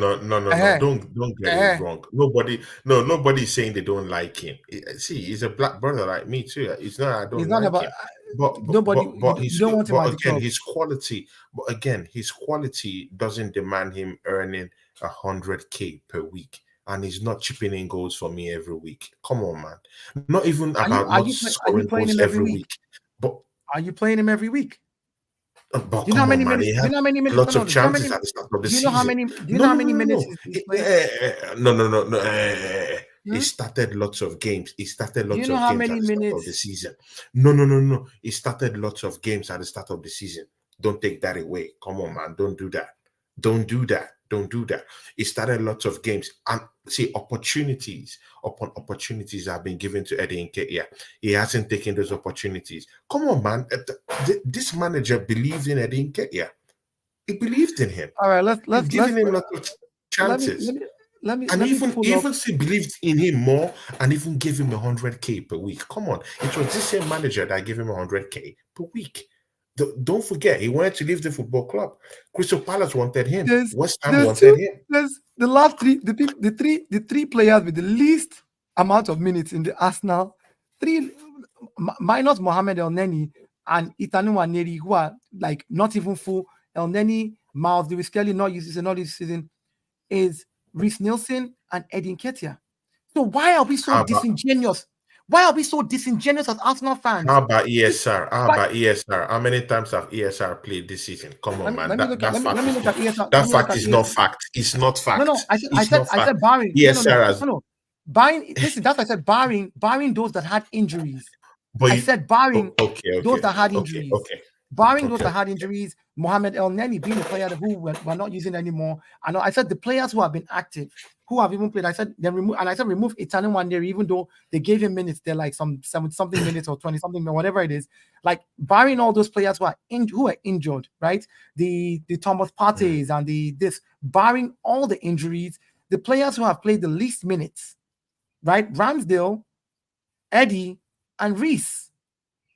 Don't get it wrong. Nobody's saying they don't like him. See, he's a black brother like me too. It's not I It's don't not like about him. But nobody. You his don't want him at the again club. his quality. But again, his quality doesn't demand him earning 100K per week, and he's not chipping in goals for me every week. Come on, man. Not even about not Are you scoring playing goals him every every week? week. But Are you playing him every week? But Do you know how come on, many man. minutes? He Do you had know how many minutes? No, lots no. of Do you know how chances many? at the start of the Do you know how season. many? Do you No, know how no, many no, no, minutes no. he's played? No. He Hmm? started lots of games. He started Do you lots know of how games at many the start of the minutes? season. No. He started lots of games at the start of the season. Don't take that away. Come on, man. Don't do that. Don't do that. Don't do that. He started lots of games. And see, opportunities upon opportunities have been given to Eddie Nketiah. He hasn't taken those opportunities. Come on, man. This manager believes in Eddie Nketiah. He believed in him. All right, He's giving him lots of let me chances. And let me even pull up. even he believed in him more and even gave him 100K per week. Come on. It was this same manager that gave him 100K per week. Don't forget, he wanted to leave the football club. Crystal Palace wanted him. There's West Ham there's wanted two him. there's the last three the three players with the least amount of minutes in the Arsenal, three minus Mohamed El Neni and Itanu Waneri, who are like not even full. El Neni, Miles Lewis Kelly not used season, not this season, is Reece Nielsen and Eddie Nketiah. So why are we so How about disingenuous? Why are we so disingenuous as Arsenal fans? how about ESR? How Why, about ESR? How many times have ESR played this season? Come on, man. let me look at That fact let me is look not at ESL. Let that me look fact at is ESL. not fact. It's not No. fact. I It's said not fact. barring. ESR has Barring. Listen, that's what I said barring those that had injuries. but I you, said barring okay, those that had okay, injuries. okay, Barring those that okay. had injuries, Mohamed El Neni being a player who we're not using anymore. And I said the players who have been active, who have even played, I said then remove, and I said remove Itanu Waneri, even though they gave him minutes, they're like some something minutes or 20 something, whatever it is. Like barring all those players who are injured, right? The Thomas Mm. Partey's and barring all the injuries, the players who have played the least minutes, right? Ramsdale, Eddie, and Reese.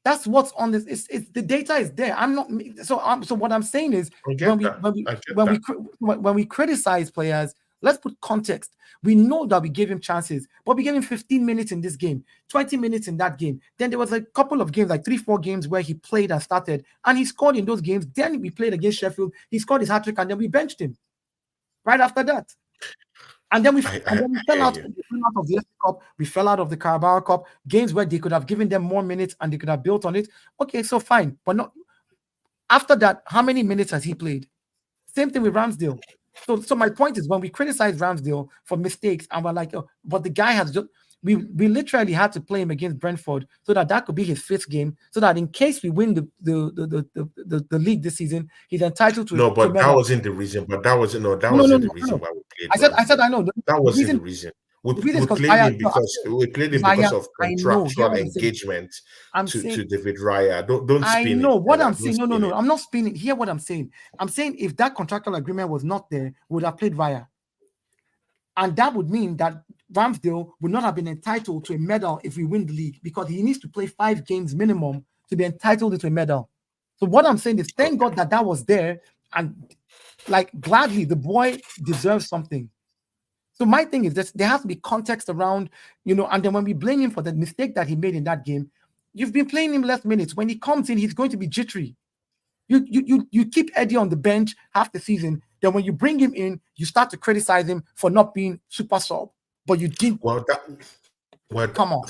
That's what's on this. It's the data is there. I'm not so what I'm saying is I get that. I get that. when we criticize players, let's put context. We know that we gave him chances, but we gave him 15 minutes in this game, 20 minutes in that game. Then there was a couple of games, like 3-4 games where he played and started, and he scored in those games. Then we played against Sheffield, he scored his hat trick, and then we benched him right after that. And then we I fell hear out. you. We fell out of the FA Cup. We fell out of the Carabao Cup. Games where they could have given them more minutes and they could have built on it. Okay, so fine, but not after that. How many minutes has he played? Same thing with Ramsdale. So my point is, when we criticize Ramsdale for mistakes, and we're like, oh, but the guy has just we literally had to play him against Brentford so that could be his fifth game, so that in case we win the league this season, he's entitled to a No, but that medal. wasn't the reason. But that wasn't No. the reason why we played I said Ramsdale. I know the That wasn't the reason. reason. The reason we is because played Raya. him No, because we played him because Raya, of I know. Hear contractual what I'm saying. engagement I'm to saying David Raya. Don't I spin know it, what brother. I'm Don't saying. No, no, spin no. it. I'm not spinning. Hear what I'm saying. I'm saying if that contractual agreement was not there, we would have played Raya. And that would mean that Ramsdale would not have been entitled to a medal if we win the league because he needs to play 5 games minimum to be entitled to a medal. So what I'm saying is, thank God that that was there, and like gladly, the boy deserves something. So my thing is that there has to be context around, and then when we blame him for the mistake that he made in that game, you've been playing him less minutes. When he comes in, he's going to be jittery. You keep Eddie on the bench half the season. Then when you bring him in, you start to criticize him for not being super sub. But you did. Well, Come on.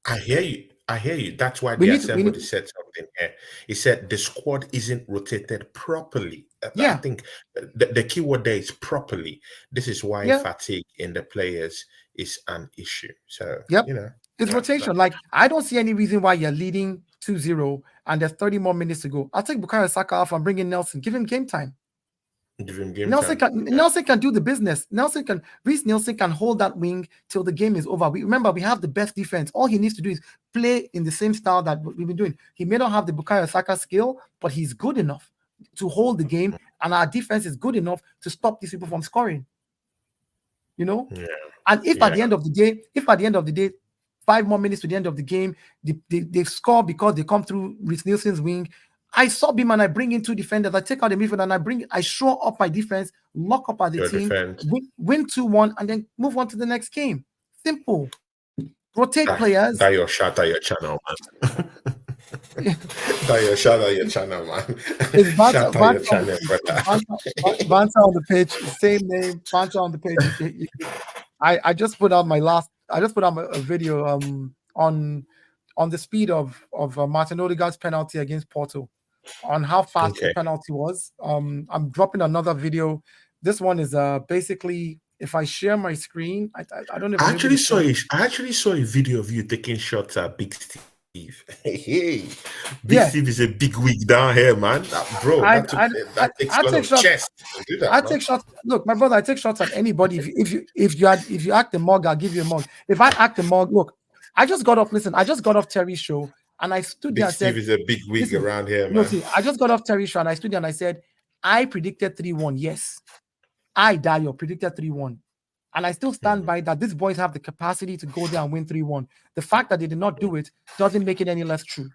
I hear you. I hear you. That's why We the need to. We need. assembly said something here. He said the squad isn't rotated properly. I Yeah. think the key word there is properly. This is why Yeah. fatigue in the players is an issue. So, Yep. It's that- rotation. Like, I don't see any reason why you're leading 2-0 and there's 30 more minutes to go. I'll take Bukayo Saka off and bring in Nelson. Give him game time. give him game Nelson time. can do the business. Reece Nelson can hold that wing till the game is over. Remember, we have the best defense. All he needs to do is play in the same style that we've been doing. He may not have the Bukayo Saka skill, but he's good enough to hold the game, and our defense is good enough to stop these people from scoring. Yeah. And if at the end of the day, 5 more minutes to the end of the game, they score because they come through Reece Nielsen's wing. I sub him and I bring in 2 defenders. I take out the midfield and I shore up my defense, lock up at the Your team, defense. win 2-1, and then move on to the next game. Simple. Rotate players. That your shot at your channel, man. That your shot at your channel, man. It's Shut at your channel, brother. Banter on the pitch, same name, Banter on the page. I just put out a video on the speed of Martin Odegaard's penalty against Porto, on how fast the penalty was. I'm dropping another video. This one is basically, if I share my screen, I don't know if I actually saw a video of you taking shots at Big Steve. Hey, Big Steve is a big wig down here, man. Bro, that takes a lot of chest to do that. I take shots. Look, my brother, I take shots at anybody. If you act a mug, I'll give you a mug. If I act a mug, look, I just got off Terry's show and I stood there and said, Steve is a big wig around here, man. No, see, I just got off Terry's show and I stood there and I said, I predicted 3-1. Yes, I, Dayo, predicted 3-1. And I still stand by that. These boys have the capacity to go there and win 3-1. The fact that they did not do it doesn't make it any less true.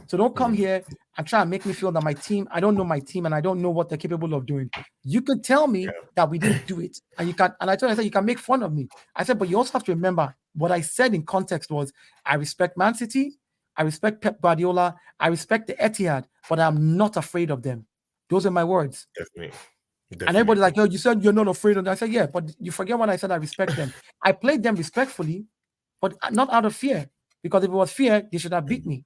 So don't come here and try and make me feel that I don't know my team and I don't know what they're capable of doing. You can tell me that we didn't do it. And I said, you can make fun of me. I said, but you also have to remember what I said in context was, I respect Man City, I respect Pep Guardiola, I respect the Etihad, but I'm not afraid of them. Those are my words. Definitely. And everybody's like, you said you're not afraid of them. I said, yeah, but you forget when I said I respect them. I played them respectfully, but not out of fear. Because if it was fear, they should have beat me.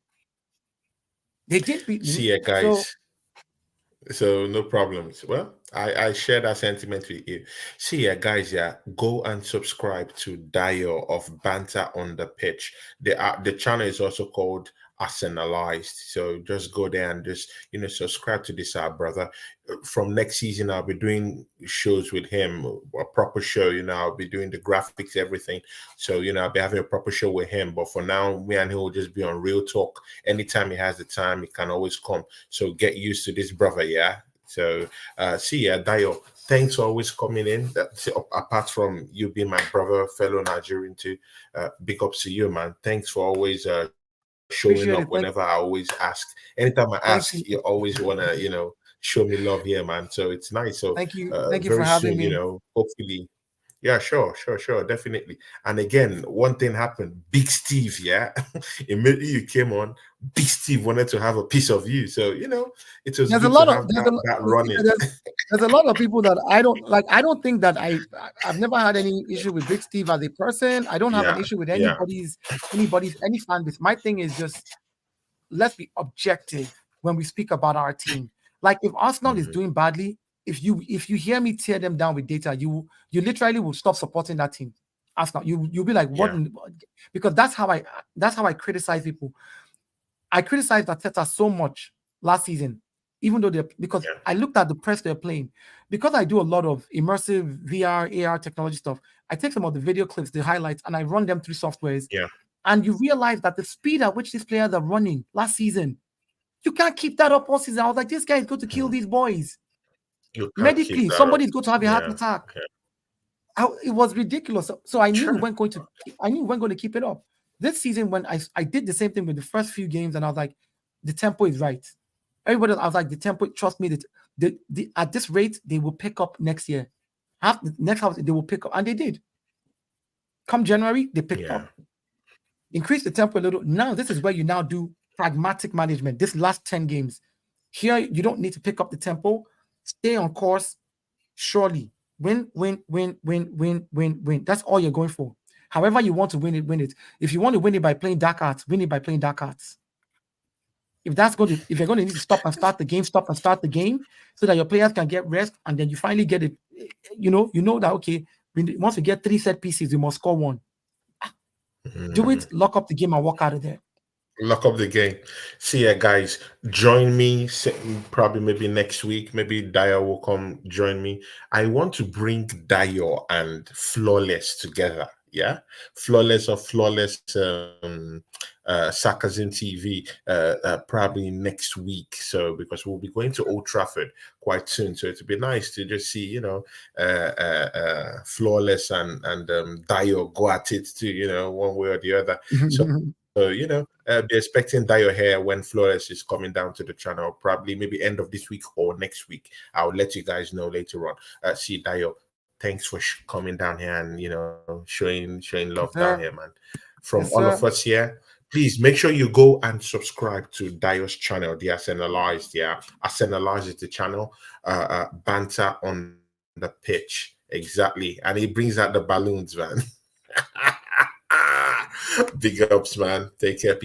They did beat me. See ya, guys. So no problems. Well, I share that sentiment with you. See ya, guys. Yeah, go and subscribe to Dio of Banter on the Pitch. The channel is also called Arsenalized. So just go there and just subscribe to this brother. From next season, I'll be doing shows with him, a proper show. I'll be doing the graphics, everything. So I'll be having a proper show with him. But for now, me and him will just be on Real Talk. Anytime he has the time, he can always come. So get used to this brother, yeah. So see ya, Dio. Thanks for always coming in. Apart from you being my brother, fellow Nigerian too, big ups to you, man. Thanks for always showing up whenever I always ask. Anytime I ask, you always want to, show me love here, man. So it's nice. So thank you very for having soon, me. Hopefully. Yeah, sure, definitely. And again, one thing happened. Big Steve, yeah. Immediately you came on, Big Steve wanted to have a piece of you. So, it was good to have that running. There's a lot of people that I don't like. I don't think that I've never had any issue with Big Steve as a person. I don't have an issue with any fan base. My thing is just, let's be objective when we speak about our team. Like, if Arsenal is doing badly, if you hear me tear them down with data, you literally will stop supporting that team. Arsenal, you'll be like, what? Because that's how I criticize people. I criticized Arteta so much last season, even though because I looked at the press they're playing. because I do a lot of immersive VR, AR technology stuff, I take some of the video clips, the highlights, and I run them through softwares. Yeah. And you realize that the speed at which these players are running last season, you can't keep that up all season. I was like, this guy is going to kill these boys. You can't keep Medically, that up. somebody's going to have a heart Yeah. attack. Yeah. It was ridiculous. So I knew Sure. we weren't going to. I knew we weren't going to keep it up. This season, when I did the same thing with the first few games, and I was like, the tempo is right. Everybody, I was like, the tempo. Trust me, that at this rate they will pick up next year. Next half they will pick up, and they did. Come January, they picked up. Increase the tempo a little. Now this is where you now do pragmatic management. This last 10 games, here you don't need to pick up the tempo. Stay on course. Surely win. That's all you're going for. However you want to win it, win it. If you want to win it by playing dark arts, win it by playing dark arts. If you're going to need to stop and start the game so that your players can get rest, and then you finally get it. You know that okay, once we get 3 set pieces, you must score 1. Do it, lock up the game, and walk out of there. Lock up the game. See ya, guys. Join me probably maybe next week. Maybe Dio will come join me. I want to bring Dio and Flawless together. Yeah, Flawless Sarcasm TV probably next week. So because we'll be going to Old Trafford quite soon, so it'd be nice to just see Flawless and Dio go at it too, one way or the other. So be expecting Dio here when Flores is coming down to the channel, probably maybe end of this week or next week. I'll let you guys know later on. See, Dio, thanks for coming down here and showing love down here, man. From all of us here, please make sure you go and subscribe to Dio's channel, the Arsenalized. Yeah, Arsenalized is the channel. Banter on the pitch, exactly, and he brings out the balloons, man. Big ups, man. Take care, people.